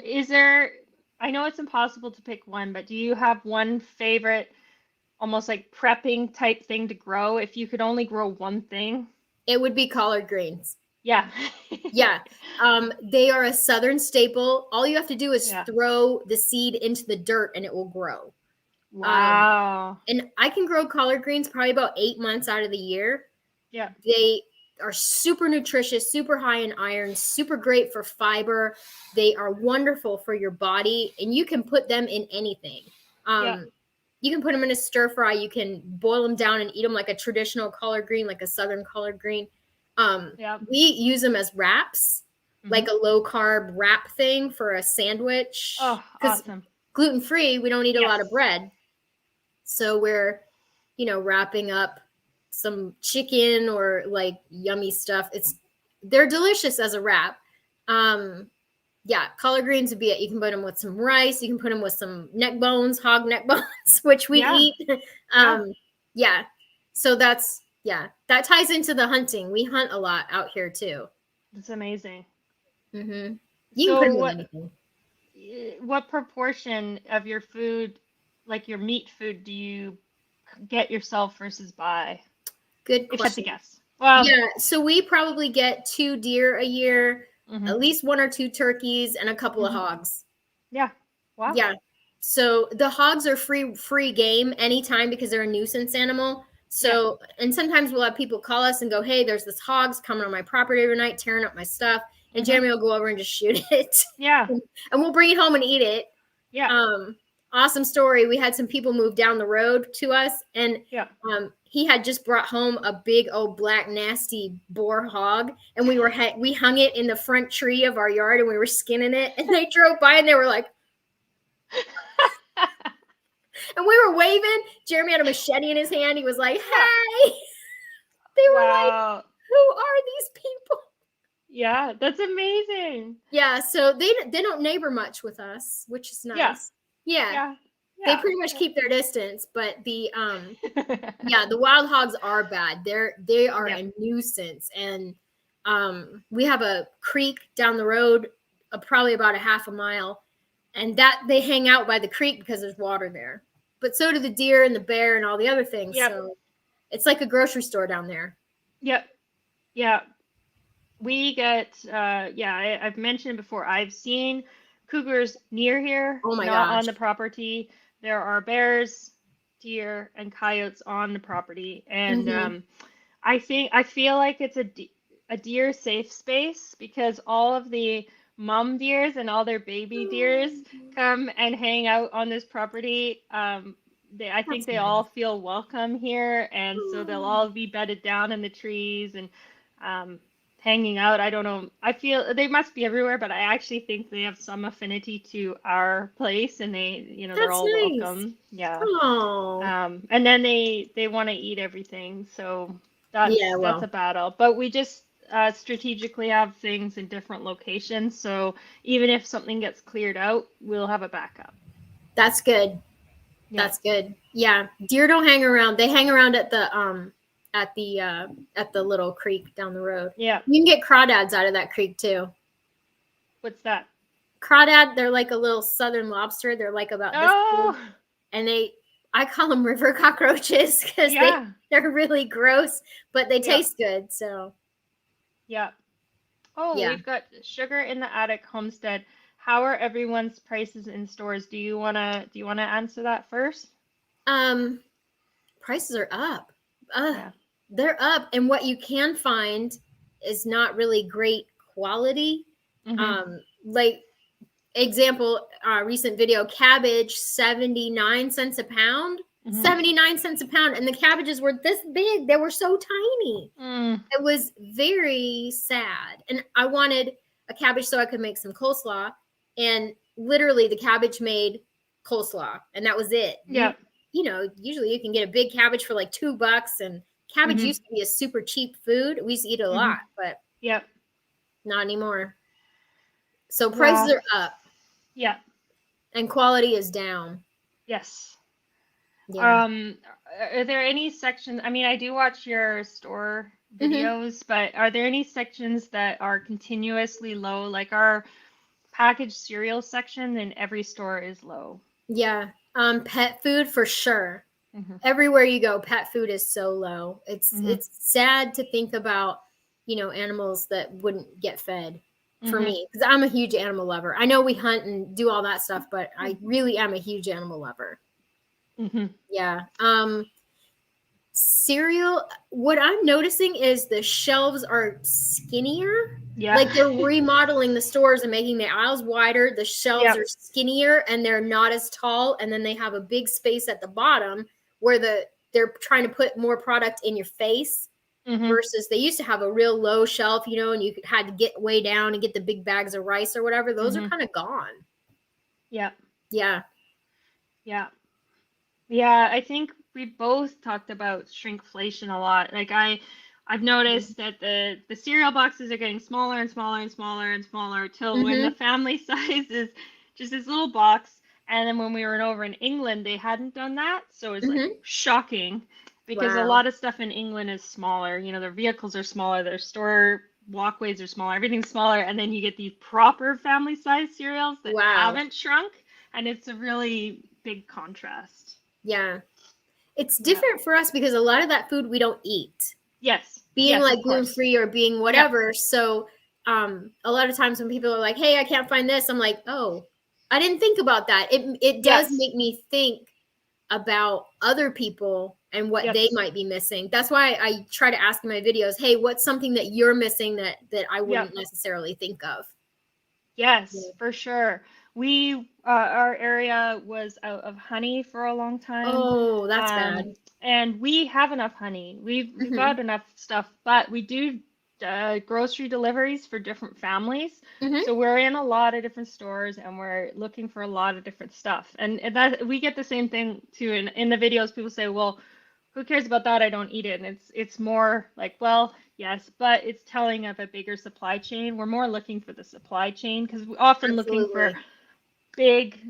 Is there, I know it's impossible to pick one, but do you have one favorite, almost like prepping type thing to grow? If you could only grow one thing, it would be collard greens. Yeah. Yeah. They are a southern staple. All you have to do is throw the seed into the dirt and it will grow. Wow. And I can grow collard greens probably about 8 months out of the year. Yeah. They are super nutritious, super high in iron, super great for fiber. They are wonderful for your body, and you can put them in anything. You can put them in a stir fry. You can boil them down and eat them like a traditional collard green, like a southern collard green. We use them as wraps, like a low carb wrap thing for a sandwich. Oh, awesome. Gluten free, we don't eat a lot of bread. So we're, wrapping up some chicken or like yummy stuff. They're delicious as a wrap. Collard greens would be it. You can put them with some rice. You can put them with some neck bones, hog neck bones, which we eat. So that ties into the hunting. We hunt a lot out here too. That's amazing. You can put them with anything. What proportion of your food, like your meat food, do you get yourself versus buy? Good question. If I had to guess. Well, so we probably get 2 deer a year, at least 1 or 2 turkeys, and a couple of hogs. Yeah. Wow. Yeah. So the hogs are free game anytime because they're a nuisance animal. So, and sometimes we'll have people call us and go, hey, there's this hogs coming on my property every night, tearing up my stuff. And Jeremy will go over and just shoot it. Yeah. And we'll bring it home and eat it. Yeah. Awesome story. We had some people move down the road to us, and he had just brought home a big old black nasty boar hog, and we hung it in the front tree of our yard, and we were skinning it, and they drove by and they were like, and we were waving. Jeremy had a machete in his hand. He was like, hey. They were like, who are these people? Yeah, that's amazing. Yeah, so they don't neighbor much with us, which is nice. Yeah. They pretty much keep their distance, but the the wild hogs are bad. They are a nuisance, and we have a creek down the road, probably about a half a mile, and that they hang out by the creek because there's water there. But so do the deer and the bear and all the other things. So it's like a grocery store down there. Yep. Yeah. We get, I've mentioned before, I've seen cougars near here, not on the property. There are bears, deer, and coyotes on the property. And I feel like it's a deer safe space because all of the mom deers and all their baby deers come and hang out on this property. I think they all feel welcome here. And so they'll all be bedded down in the trees and hanging out. I don't know. I feel they must be everywhere, but I actually think they have some affinity to our place, and they're all welcome. Yeah. Aww. And then they want to eat everything, so that's a battle. But we just strategically have things in different locations, so even if something gets cleared out, we'll have a backup. That's good. Yeah. That's good. Yeah. Deer don't hang around. They hang around at the little creek down the road. Yeah. You can get crawdads out of that creek too. What's that? Crawdad, they're like a little southern lobster. They're like about this Oh, big. And I call them river cockroaches because yeah. they're really gross, but they Yeah. taste good. So Yeah. Oh, yeah. we've got Sugar in the Attic Homestead. How are everyone's prices in stores? Do you wanna answer that first? Prices are up. Yeah. They're up, and what you can find is not really great quality. Mhm. Like example, recent video, cabbage, 79 cents a pound. Mhm. 79 cents a pound, and the cabbages were this big. They were so tiny. It was very sad. And I wanted a cabbage so I could make some coleslaw. And literally the cabbage made coleslaw. And that was it. Yeah. You know, usually you can get a big cabbage for like $2. And cabbage Mhm. used to be a super cheap food. We used to eat it a lot, but Yep. not anymore. So prices are up Yeah. and quality is down. Yes. Yeah. Are there any sections? I mean, I do watch your store videos, but are there any sections that are continuously low? Like our packaged cereal section in every store is low. Yeah. Pet food for sure. Mhm. Everywhere you go, pet food is so low. It's Mhm. sad to think about, you know, animals that wouldn't get fed for Mhm. me, because I'm a huge animal lover. I know we hunt and do all that stuff, but I really am a huge animal lover. Mhm. Yeah. Cereal, what I'm noticing is the shelves are skinnier. Yeah. Like they're remodeling the stores and making the aisles wider. The shelves Yep. are skinnier and they're not as tall. And then they have a big space at the bottom where they're trying to put more product in your face. Mhm. Versus they used to have a real low shelf, you know, and you had to get way down and get the big bags of rice or whatever. Those are kind of gone. Yeah. Yeah. Yeah. Yeah, I think we both talked about shrinkflation a lot. Like I've noticed that the cereal boxes are getting smaller and smaller and smaller and smaller till when the family size is just this little box. And then when we were over in England, they hadn't done that, so it's like shocking because a Wow. lot of stuff in England is smaller. You know, their vehicles are smaller, their store walkways are smaller, everything's smaller, and then you get these proper family size cereals that haven't shrunk, and it's a really big contrast. Yeah. It's different for us because a lot of that food we don't eat. Yes. Being Yes, like of course. gluten-free or being whatever. So a lot of times when people are like, hey, I can't find this, I'm like, oh, I didn't think about that. It does Yes. make me think about other people and what they might be missing. That's why I try to ask in my videos, hey, what's something that you're missing that I wouldn't necessarily think of? Yes, for sure. We our area was out of honey for a long time. Oh, that's bad. And we have enough honey. We've got enough stuff, but we do grocery deliveries for different families. So we're in a lot of different stores and we're looking for a lot of different stuff. And that we get the same thing too in the videos. People say, "Well, who cares about that? I don't eat it." And it's more like, well, yes, but it's telling of a bigger supply chain. We're more looking for the supply chain because we're often looking for big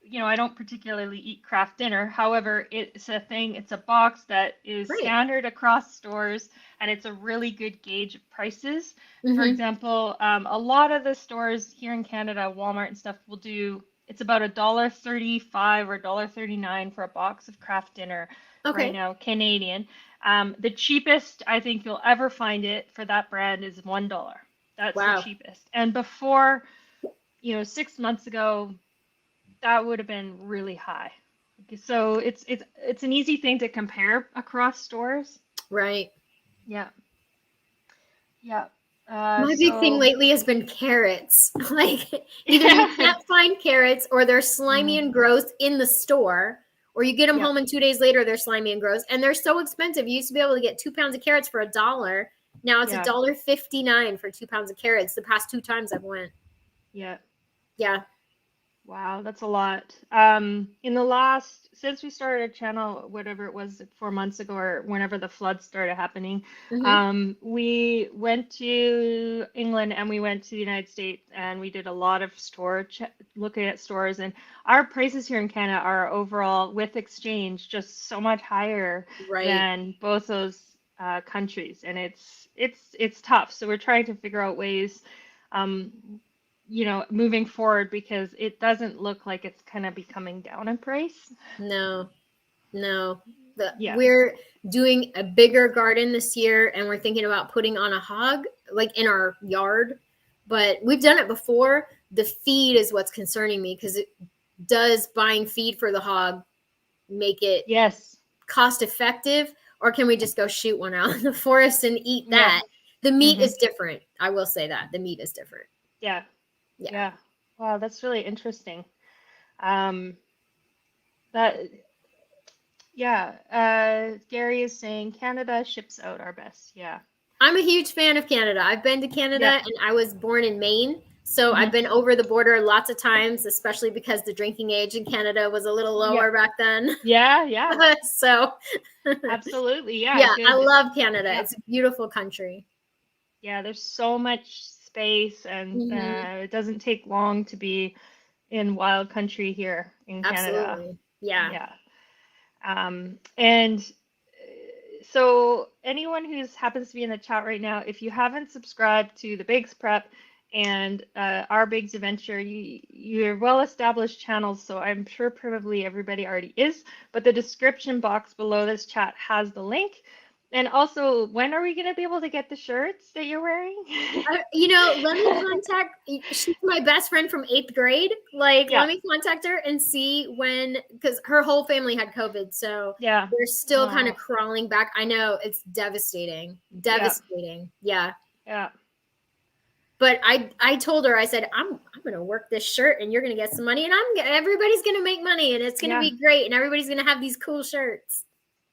you know, I don't particularly eat craft dinner. However, it's a thing, it's a box that is standard across stores and it's a really good gauge of prices. For example, a lot of the stores here in Canada, Walmart and stuff will do, it's about $1.35 or $1.39 for a box of craft dinner right now, Canadian. The cheapest I think you'll ever find it for that brand is $1. That's the cheapest. And before, you know, 6 months ago, that would have been really high. So it's an easy thing to compare across stores. Right. Yeah. Yeah. My big thing lately has been carrots. Like either you can't find carrots or they're slimy and gross in the store, or you get them home and 2 days later they're slimy and gross, and they're so expensive. You used to be able to get 2 pounds of carrots for $1. Now it's $1.59 for 2 pounds of carrots. The past 2 times I've went. Yeah. Yeah. Wow, that's a lot. Since we started our channel, whatever it was, 4 months ago or whenever the floods started happening, Hmm. we went to England and we went to the United States and we did a lot of looking at stores, and our prices here in Canada are overall with exchange just so much higher Right. than both those countries, and it's tough. So we're trying to figure out ways. Um, moving forward because it doesn't look like it's kind of be coming down in price. No, no. Yeah. We're doing a bigger garden this year and we're thinking about putting on a hog like in our yard. But we've done it before. The feed is what's concerning me because it does buying feed for the hog make it Yes. cost effective, or can we just go shoot one out in the forest and eat Yeah. that? The meat Hmm. is different. I will say that the meat is different. Yeah. Yeah. Yeah. Wow, that's really interesting. Um, that yeah. Gary is saying Canada ships out our best. Yeah. I'm a huge fan of Canada. I've been to Canada Yep. and I was born in Maine. So I've Hmm. been over the border lots of times, especially because the drinking age in Canada was a little lower Yep. back then. Yeah. Yeah. So, Absolutely. Yeah. yeah, I Good. love Canada. Yep. It's a beautiful country. Yeah. There's so much space, and Hmm. it doesn't take long to be in wild country here in Canada. Absolutely. Yeah. Yeah. And so anyone who's happens to be in the chat right now, if you haven't subscribed to the Bigs Prep and our Bigs Adventure, you're well-established channels, so I'm sure probably everybody already is. But the description box below this chat has the link. And also, when are we going to be able to get the shirts that you're wearing? Let me contact. She's my best friend from 8th grade. Like, Yeah, let me contact her and see when, because her whole family had COVID, so yeah. we're still kind of Oh, crawling back. I know it's devastating, yeah, devastating. Yeah, yeah, but I told her, I said, I'm gonna work this shirt, and you're gonna get some money, and everybody's gonna make money, and it's gonna yeah. be great, and everybody's gonna have these cool shirts.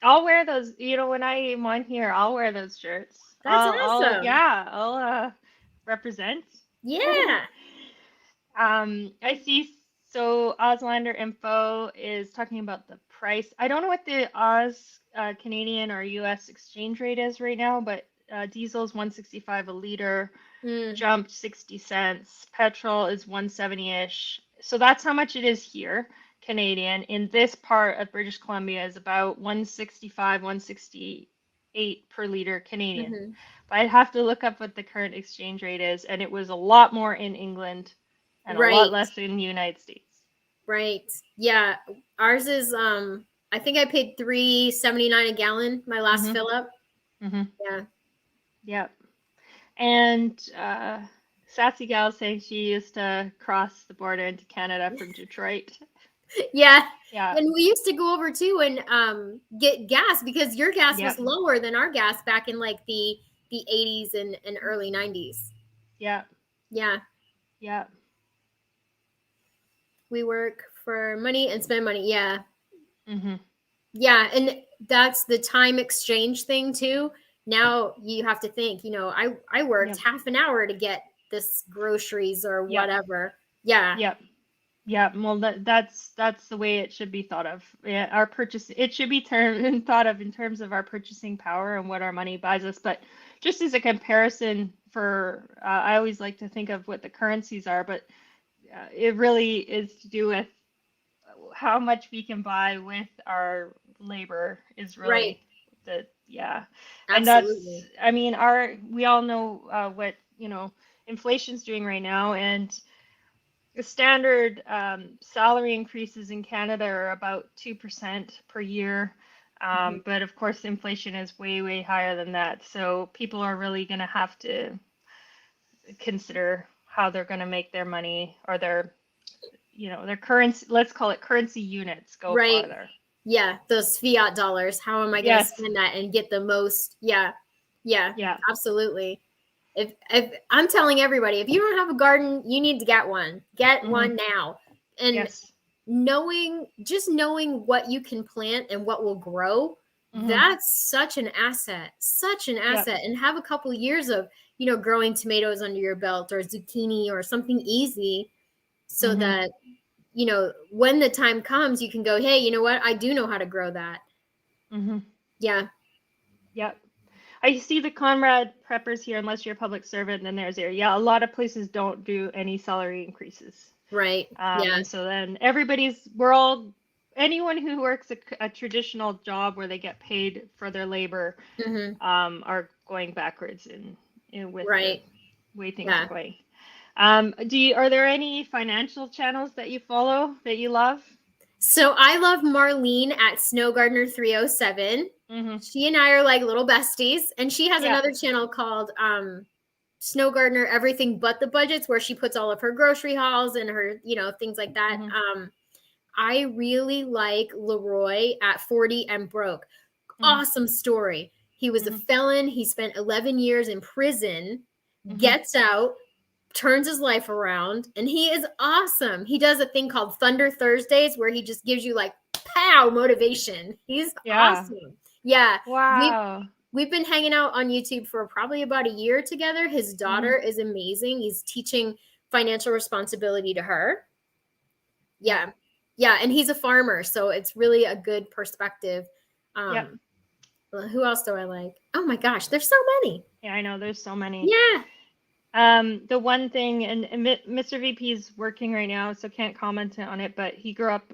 I'll wear those, when I am on here, I'll wear those shirts. That's awesome. Yeah, I'll represent. Yeah. I see. So Auslander info is talking about the price. I don't know what the Canadian or US exchange rate is right now, but diesel's 165 a liter, Mm, jumped 60 cents. Petrol is 170-ish. So that's how much it is here, Canadian. In this part of British Columbia is about 165, 168 per liter Canadian. hmm. But I'd have to look up what the current exchange rate is, and it was a lot more in England and a lot Right. less in the United States. Right. Yeah. Ours is I think I paid 3.79 a gallon my last Mhm. fill up. Mhm. Yeah. Yep. And Sassy Gal saying she used to cross the border into Canada from Detroit. Yeah. Yeah. And we used to go over too and get gas because your gas was Yep. lower than our gas back in like the 80s and early 90s. Yep. Yeah. Yep. We work for money and spend money. Yeah. Mhm. Yeah, and that's the time exchange thing too. Now you have to think, I worked Yep. half an hour to get this groceries or Yep. whatever. Yeah. Yep. Yeah, well, that's the way it should be thought of. Yeah, it should be thought of in terms of our purchasing power and what our money buys us. But just as a comparison, I always like to think of what the currencies are, but it really is to do with how much we can buy with our labor is Right. really yeah. And Absolutely. I mean, we all know what, inflation's doing right now, and the standard salary increases in Canada are about 2% per year. Mhm. But of course, inflation is way, way higher than that. So people are really going to have to consider how they're going to make their money, or their currency, let's call it currency units, go Right. farther. Yeah, those fiat dollars. How am I going to Yes. spend that and get the most? Yeah. Yeah. Yeah. Absolutely. If I'm telling everybody, if you don't have a garden, you need to get one. Get Hmm. one now. And Yes. knowing what you can plant and what will grow, Hmm. that's such an asset. Such an Yep. asset. And have a couple years of, growing tomatoes under your belt or zucchini or something easy so Hmm. that you know, when the time comes, you can go, hey, you know what? I do know how to grow that. Mm-hmm. Yeah. Yep. I see the Conrad preppers here, unless you're a public servant, then there's there. Yeah, a lot of places don't do any salary increases. Right. Yeah. And so then anyone who works a traditional job where they get paid for their labor, Hmm. are going backwards in with the Right. way things are Yeah. going. Are there any financial channels that you follow that you love? So I love Marlene at Snow Gardener 307. Mm-hmm. She and I are like little besties, and she has Yeah. another channel called Snow Gardener Everything But the Budgets, where she puts all of her grocery hauls and her, you know, things like that. Mm-hmm. I really like Leroy at 40 and Broke. Awesome story. He was a Mm-hmm. felon. He spent 11 years in prison, Mm-hmm. gets out, turns his life around, and he is awesome. He does a thing called Thunder Thursdays where he just gives you like pow motivation. He's Yeah. awesome. Yeah. Wow. We've been hanging out on YouTube for probably about a year together. His daughter Mm-hmm. is amazing. He's teaching financial responsibility to her. Yeah. Yeah. Yeah, and he's a farmer, so it's really a good perspective. Yeah. Who else do I like? Oh my gosh, there's so many. Yeah, I know there's so many. Yeah. The one thing, and Mr. VP is working right now, so can't comment on it, but he grew up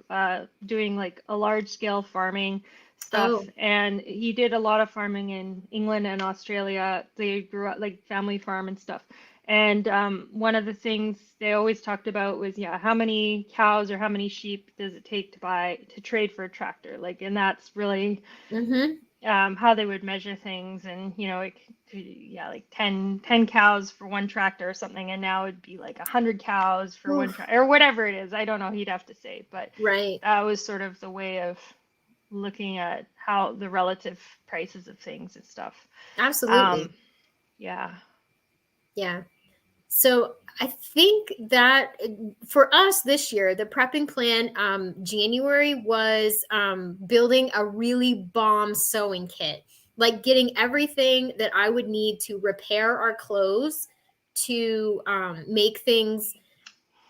doing like a large scale farming stuff, Oh. and he did a lot of farming in England and Australia. They grew up like family farm and stuff. And one of the things they always talked about was, yeah, how many cows or how many sheep does it take to trade for a tractor? Like, and that's really Mm-hmm. how they would measure things, and yeah, like 10 cows for one tractor or something, and now it'd be like 100 cows for one Oof. tractor or whatever it is. I don't know, he'd have to say, but Right. that was sort of the way of looking at how the relative prices of things and stuff. Absolutely. Yeah. Yeah. So I think that for us this year, the prepping plan, January was building a really bomb sewing kit, like getting everything that I would need to repair our clothes, to make things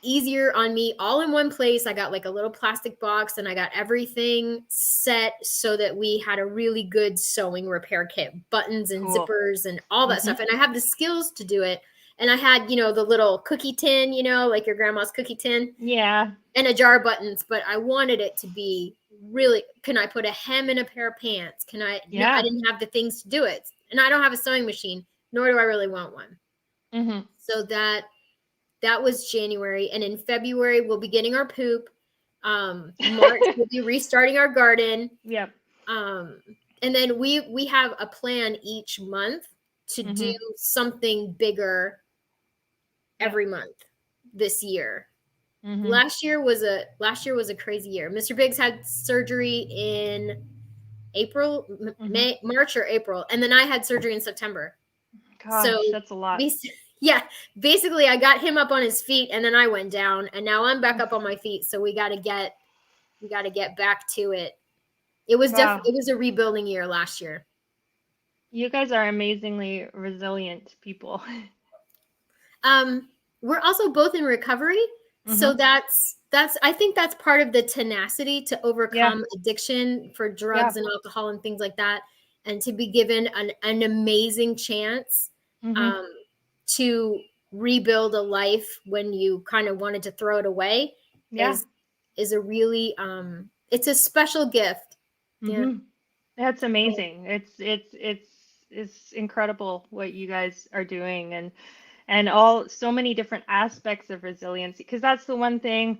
easier on me all in one place. I got like a little plastic box and I got everything set so that we had a really good sewing repair kit, buttons and Cool. zippers and all that Mm-hmm. stuff. And I have the skills to do it. And I had, you know, the little cookie tin, you know, like your grandma's cookie tin, Yeah. and a jar of buttons, but I wanted it to be really, can I put a hem in a pair of pants? Can I, no, I Yeah. didn't have the things to do it. And I don't have a sewing machine, nor do I really want one. Mm-hmm. So that was January. And in February, we'll be getting our poop. March, we'll be restarting our garden. Yep. And then we have a plan each month to Mm-hmm. do something bigger Yep. every month this year. Mm-hmm. Last year was a crazy year. Mr. Biggs had surgery in April, Mm-hmm. March or April, and then I had surgery in September. Gosh, So that's a lot. yeah, basically I got him up on his feet and then I went down, and now I'm back up on my feet. So we got to get back to it. It was Wow. it was a rebuilding year last year. You guys are amazingly resilient people. We're also both in recovery. So Mm-hmm. that's I think that's part of the tenacity to overcome addiction for drugs Yeah. and alcohol and things like that, and to be given an amazing chance Mm-hmm. to rebuild a life when you kind of wanted to throw it away Yeah. is a really it's a special gift. Yeah. Mm-hmm. That's amazing. It's incredible what you guys are doing, and all so many different aspects of resiliency, because that's the one thing,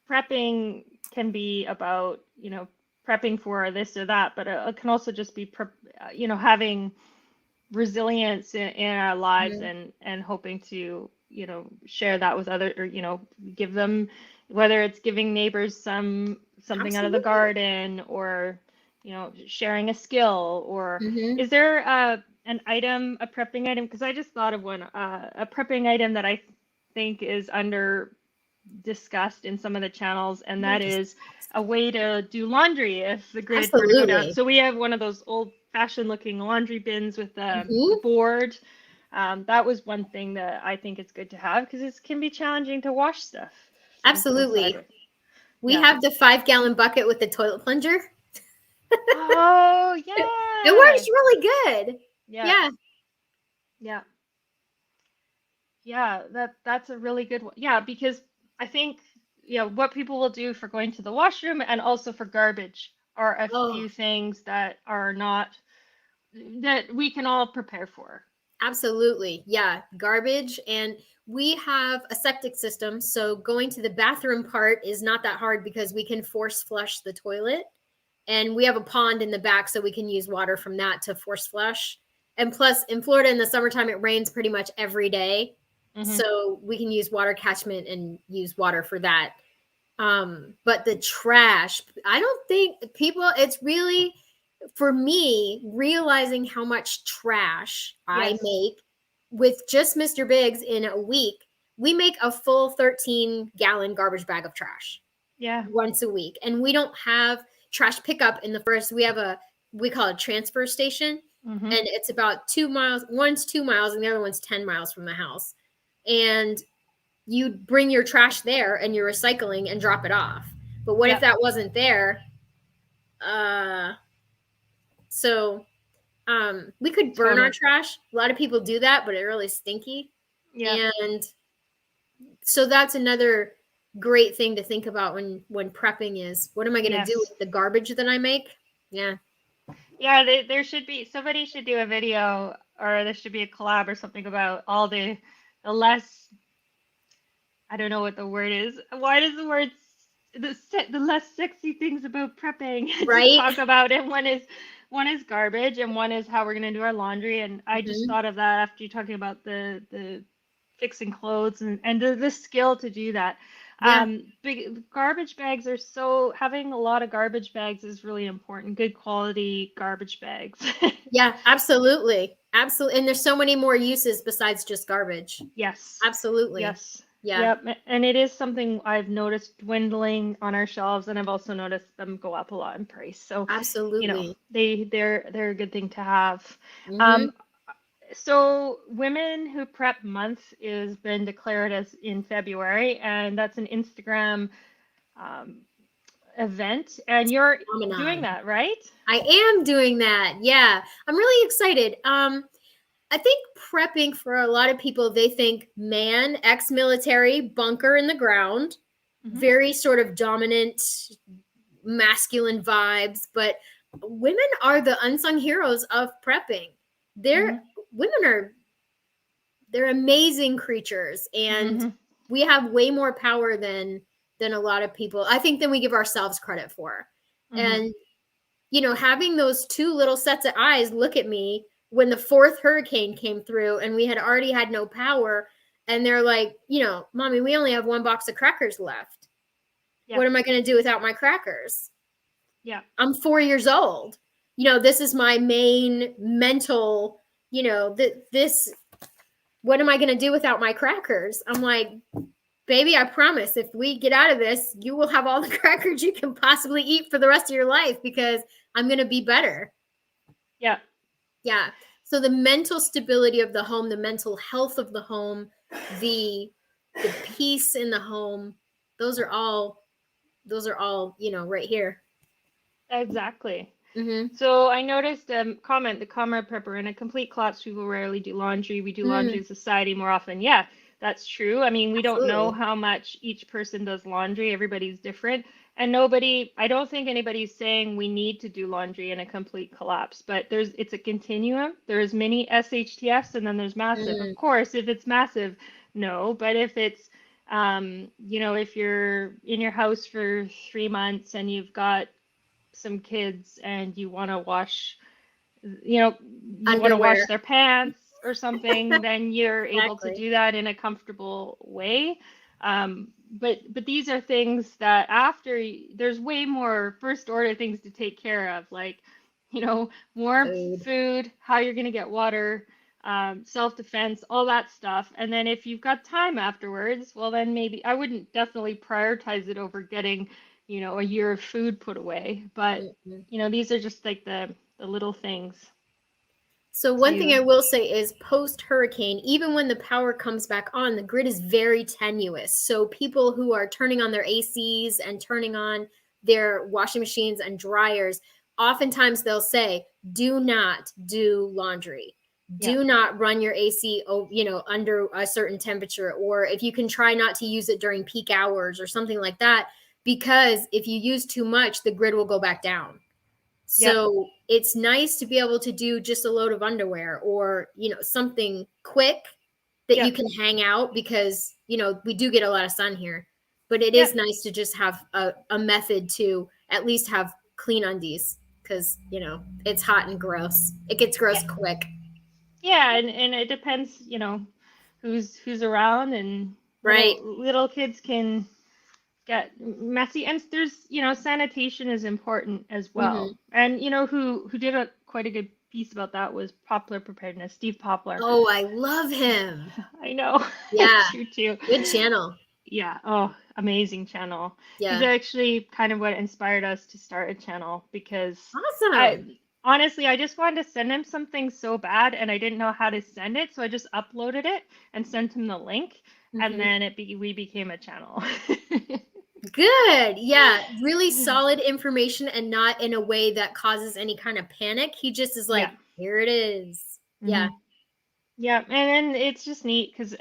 prepping can be about, prepping for this or that, but it can also just be having resilience in our lives, Mhm. and hoping to, share that with other, or, give them, whether it's giving neighbors something out of the Absolutely. garden, or, sharing a skill, or Mhm. is there an item, a prepping item? Because I just thought of one, a prepping item that I think is under discussed in some of the channels, and that is a way to do laundry if the grid were to go down. Absolutely. So we have one of those old-fashioned looking laundry bins with a Mhm. board. That was one thing that I think it's good to have, because it can be challenging to wash stuff. things inside Absolutely. it. We Yeah. have the 5-gallon bucket with the toilet plunger. Oh It works yeah. really good. Yeah. Yeah. Yeah. Yeah. That's a really good one. Yeah, because I think what people will do for going to the washroom and also for garbage are a Oh, few things that are not that we can all prepare for. absolutely. Yeah. Garbage. And we have a septic system. So going to the bathroom part is not that hard because we can force flush the toilet. And we have a pond in the back, so we can use water from that to force flush. And plus, in Florida in the summertime, it rains pretty much every day. Hmm. So we can use water catchment and use water for that. But the trash, I don't think people, it's really, for me, realizing how much trash I Yes. make with just Mr. Biggs in a week. We make a full 13-gallon garbage bag of trash Yeah. once a week. And we don't have trash pickup in the first. We call it a transfer station. Hmm. And it's about 2 miles. One's 2 miles and the other one's 10 miles from the house. And you bring your trash there and you're recycling and drop it off. But what if Yep. that wasn't there? Uh, so we could burn our Totally. trash. A lot of people do that, but it's really stinky. Yeah. And so that's another great thing to think about when prepping is what am I going to do Yes. with the garbage that I make? Yeah. Yeah, there should be somebody should do a video or there should be a collab or something about all the less I don't know what the word is. Why does the word the less sexy things about prepping to Right? talk about it? One is garbage and one is how we're gonna do our laundry. And I just Mm-hmm. thought of that after you talking about the fixing clothes and the skill to do that. Yeah. Big garbage bags are so having a lot of garbage bags is really important. Good quality garbage bags. Yeah, absolutely. Absolutely. And there's so many more uses besides just garbage. Yes. Absolutely. Yes. Yeah, Yep. And it is something I've noticed dwindling on our shelves, and I've also noticed them go up a lot in price. So, absolutely. they're a good thing to have. Mm-hmm. Um, so Women Who Prep Month is been declared as in February, and that's an Instagram um, event, and you're doing Phenomenon. that, right? I am doing that. Yeah. I'm really excited. I think prepping for a lot of people, they think man, ex-military, bunker in the ground, Hmm. very sort of dominant, masculine vibes, but women are the unsung heroes of prepping. They're Hmm. women are they're amazing creatures and Hmm. we have way more power than a lot of people. I think than we give ourselves credit for. Hmm. And having those two little sets of eyes look at me when the fourth hurricane came through and we had already had no power and they're like, mommy, we only have one box of crackers left. Yeah. What am I going to do without my crackers? Yeah. I'm 4 years old. This is my main mental, this, what am I going to do without my crackers? I'm like, baby, I promise if we get out of this, you will have all the crackers you can possibly eat for the rest of your life because I'm going to be better. Yeah. Yeah. So the mental stability of the home, the mental health of the home, the peace in the home, those are all right here. Exactly. Mm-hmm. So I noticed comment the comrade prepper in a complete collapse. People rarely do laundry. We do laundry Mm, in society more often. Yeah, that's true. I mean, we don't know absolutely. how much each person does laundry. Everybody's different. And nobody, I don't think anybody's saying we need to do laundry in a complete collapse, but it's a continuum. There's mini SHTFs and then there's massive. Of Mm, course, if it's massive, no, but if it's if you're in your house for 3 months and you've got some kids and you want to wash underwear. their pants or something, then you're able to Exactly. do that in a comfortable way. But these are things that there's way more first order things to take care of, like, warmth, Food. food, how you're going to get water, self-defense, all that stuff. And then if you've got time afterwards, well, then maybe I wouldn't definitely prioritize it over getting, a year of food put away. But, Mm-hmm. these are just like the little things. So one thing I to, will say is post-hurricane, even when the power comes back on, the grid is very tenuous. So people who are turning on their ACs and turning on their washing machines and dryers, oftentimes they'll say, do not do laundry. yeah, Do not run your AC, under a certain temperature, or if you can try not to use it during peak hours or something like that, because if you use too much, the grid will go back down. yep, So it's nice to be able to do just a load of underwear or, something quick that you yep, can hang out because, we do get a lot of sun here. But it is yep. nice to just have a method to at least have clean undies because, it's hot and gross. It gets Yeah, gross quick. yeah, and it depends, who's around, and Right. little kids can get messy, and there's, sanitation is important as well. Mm-hmm. And who did quite a good piece about that was Poplar Preparedness, Steve Poplar. Oh, I love him. I know. Yeah. You too. Good channel. Yeah. Oh, amazing channel. He's Yeah. actually kind of what inspired us to start a channel, because I Awesome. honestly, I just wanted to send him something so bad, and I didn't know how to send it, so I just uploaded it and sent him the link, and Mm-hmm. then we became a channel. Good. Yeah. Really solid information and not in a way that causes any kind of panic. He just is like, Yeah. here it is. Yeah. Yeah, and then it's just neat because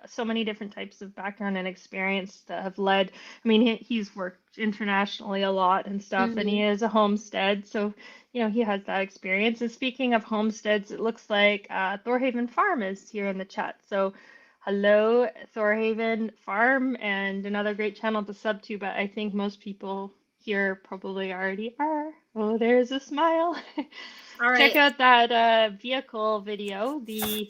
so many different types of background and experience that have led. I mean, he's worked internationally a lot and stuff, and he Hmm. is a homestead, so he has that experience. And speaking of homesteads, it looks like Thorhaven Farm is here in the chat. So, hello, Thorhaven Farm, and another great channel to sub to. But I think most people here probably already are. Oh, there's a smile. All Check right. out that vehicle video, the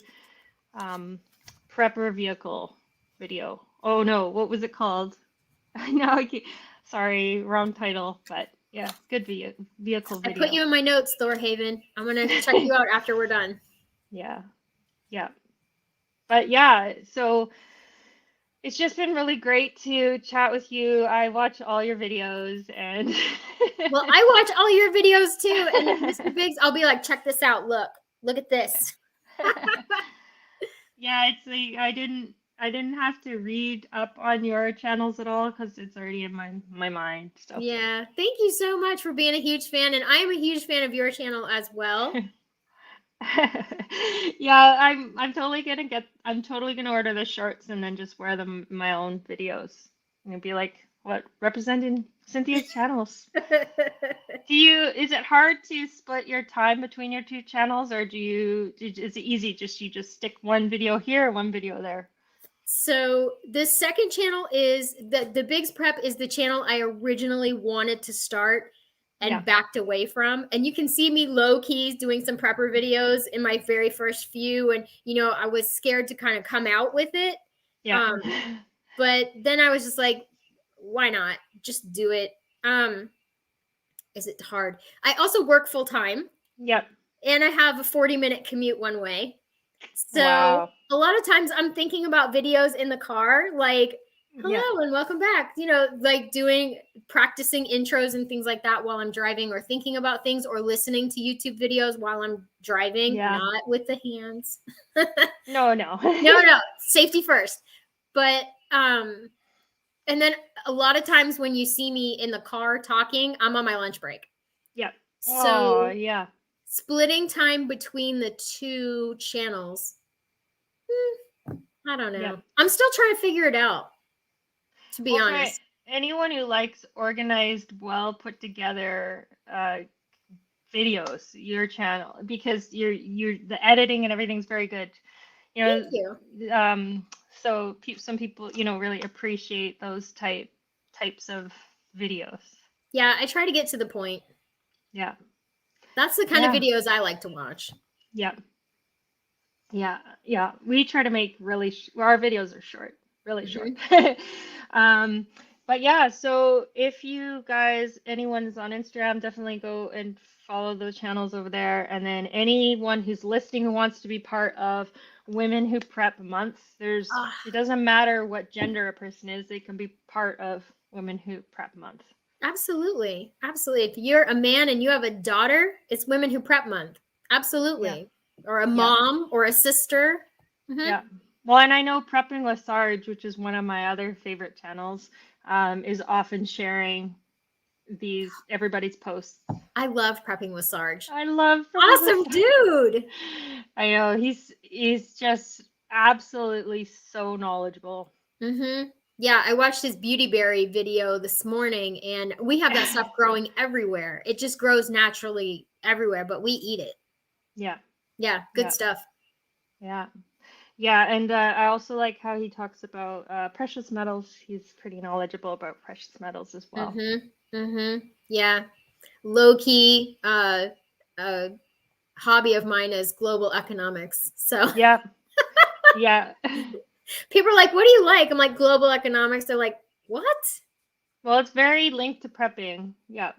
um, prepper vehicle video. Oh no, what was it called? I know, sorry, wrong title, but yeah, good vehicle I put video. you in my notes, Thorhaven. I'm going to check you out after we're done. Yeah, yeah. But yeah, so it's just been really great to chat with you. I watch all your videos, and Well, I watch all your videos too. And then Mr. Biggs, I'll be like, check this out. Look at this. yeah, it's like I didn't have to read up on your channels at all because it's already in my mind. So Yeah. Thank you so much for being a huge fan. And I am a huge fan of your channel as well. yeah, I'm totally gonna order the shorts and then just wear them in my own videos. And be like, what, representing Cynthia's channels. Is it hard to split your time between your two channels, or is it easy, you just stick one video here, one video there? So the second channel is the Biggs Prep is the channel I originally wanted to start Yeah, and backed away from. And you can see me low keys doing some prepper videos in my very first few. And, I was scared to kind of come out with it. yeah, But then I was just like, why not? Just do it. Is it hard? I also work full time yep. and I have a 40-minute commute one way. So Wow. a lot of times I'm thinking about videos in the car, like, Yeah, hello and welcome back, like practicing intros and things like that while I'm driving, or thinking about things, or listening to YouTube videos while I'm driving, yeah. not with the hands. No, no. No, safety first. But, and then a lot of times when you see me in the car talking, I'm on my lunch break. Yep. Oh, So yeah. splitting time between the two channels, I don't know. Yep. I'm still trying to figure it out, to be Well, for honest. anyone who likes organized, well put together videos, your channel, because the editing and everything's very good. You Thank know, you. so some people, really appreciate those types of videos. Yeah, I try to get to the point. Yeah. That's the kind of Yeah. videos I like to watch. Yeah. Yeah. Yeah. We try to make our videos are short, really short. But yeah, so if you guys, anyone's on Instagram, definitely go and follow those channels over there. And then anyone who's listening who wants to be part of Women Who Prep Month, it doesn't matter what gender a person is, they can be part of Women Who Prep Month. Absolutely. Absolutely. If you're a man and you have a daughter, it's Women Who Prep Month. Absolutely. or a mom or a sister. Mm-hmm. Yeah. Well, and I know Prepping with Sarge, which is one of my other favorite channels, is often sharing everybody's posts. I love Prepping with Sarge. I love Prepping with Awesome Sarge. dude. I know he's just absolutely so knowledgeable. Mm-hmm. Yeah, I watched his beauty berry video this morning, and we have that stuff growing everywhere. It just grows naturally everywhere, but we eat it. Yeah. Yeah, good stuff. Yeah. Yeah, and I also like how he talks about precious metals. He's pretty knowledgeable about precious metals as well. Mm-hmm. Mm-hmm. Yeah. Low key, hobby of mine is global economics. So yeah. Yeah. People are like, what do you like? I'm like, global economics. They're like, what? Well, it's very linked to prepping. Yeah.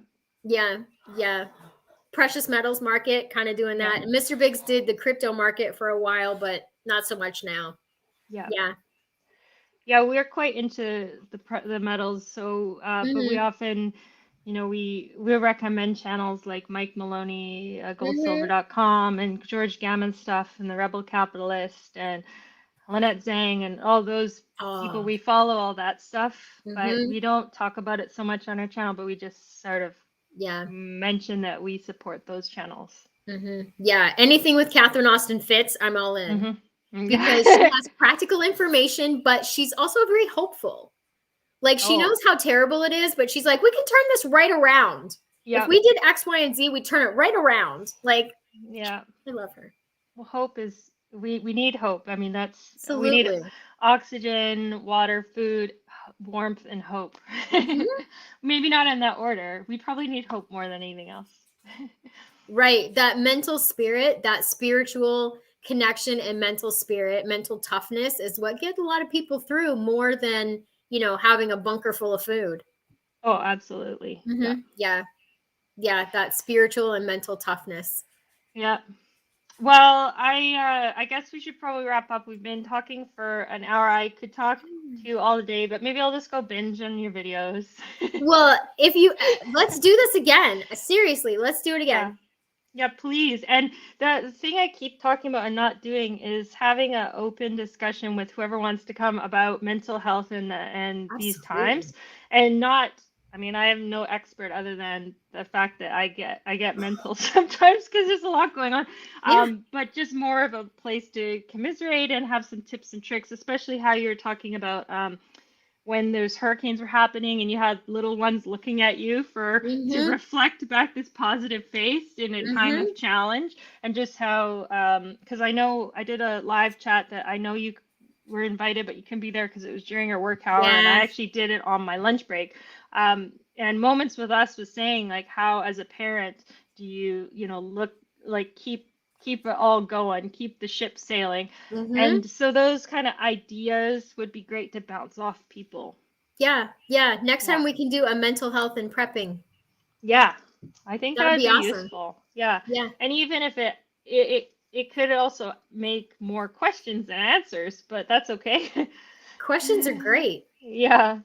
Yeah. Yeah. Precious metals market, kind of doing that. Mr. Biggs did the crypto market for a while, but not so much now. Yeah. Yeah. Yeah, we're quite into the metals. So, but we often, we recommend channels like Mike Maloney, goldsilver.com, and George Gammon stuff, and the Rebel Capitalist, and Lynette Zhang, and all those people. We follow all that stuff, but we don't talk about it so much on our channel, but we just sort of mention that we support those channels. Yeah, anything with Catherine Austin Fitts, I'm all in. Because she has practical information, but she's also very hopeful. Like, she knows how terrible it is, but she's like, we can turn this right around. If we did X, Y, and Z, we turn it right around. Like, I love her. Well, hope is, we need hope. I mean, Absolutely. We need oxygen, water, food, warmth, and hope. Maybe not in that order. We probably need hope more than anything else. Right. That mental spirit, that spiritual connection and mental spirit, mental toughness is what gets a lot of people through more than, having a bunker full of food. Oh, absolutely. Yeah. That spiritual and mental toughness. Yeah. Well, I guess we should probably wrap up. We've been talking for an hour. I could talk to you all day, but maybe I'll just go binge on your videos. Well, let's do this again. Seriously, let's do it again. Yeah, please. And the thing I keep talking about and not doing is having an open discussion with whoever wants to come about mental health and these times, and not. I mean, I am no expert other than the fact that I get mental sometimes because there's a lot going on. But just more of a place to commiserate and have some tips and tricks, especially how you're talking about when those hurricanes were happening and you had little ones looking at you to reflect back this positive face in a time of challenge, and just how because I know I did a live chat that I know you were invited, but you couldn't be there because it was during your work hour, and I actually did it on my lunch break. And Moments with Us was saying, like, how as a parent do you look like keep it all going, keep the ship sailing. And so those kind of ideas would be great to bounce off people. Yeah. Next time we can do a mental health and prepping. Yeah, I think that'd be awesome. Useful. Yeah. And even if it could also make more questions than answers, but that's okay. Questions are great. Yeah.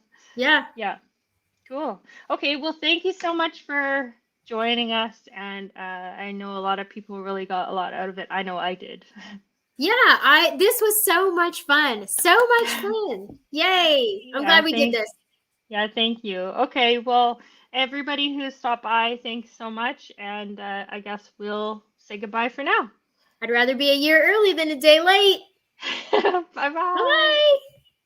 Cool. Okay, well, thank you so much for joining us, and I know a lot of people really got a lot out of it. I know I did. Yeah, this was so much fun. Yay. I'm glad we did this. Yeah, thank you. Okay, well, everybody who stopped by, thanks so much, and I guess we'll say goodbye for now. I'd rather be a year early than a day late. Bye-bye.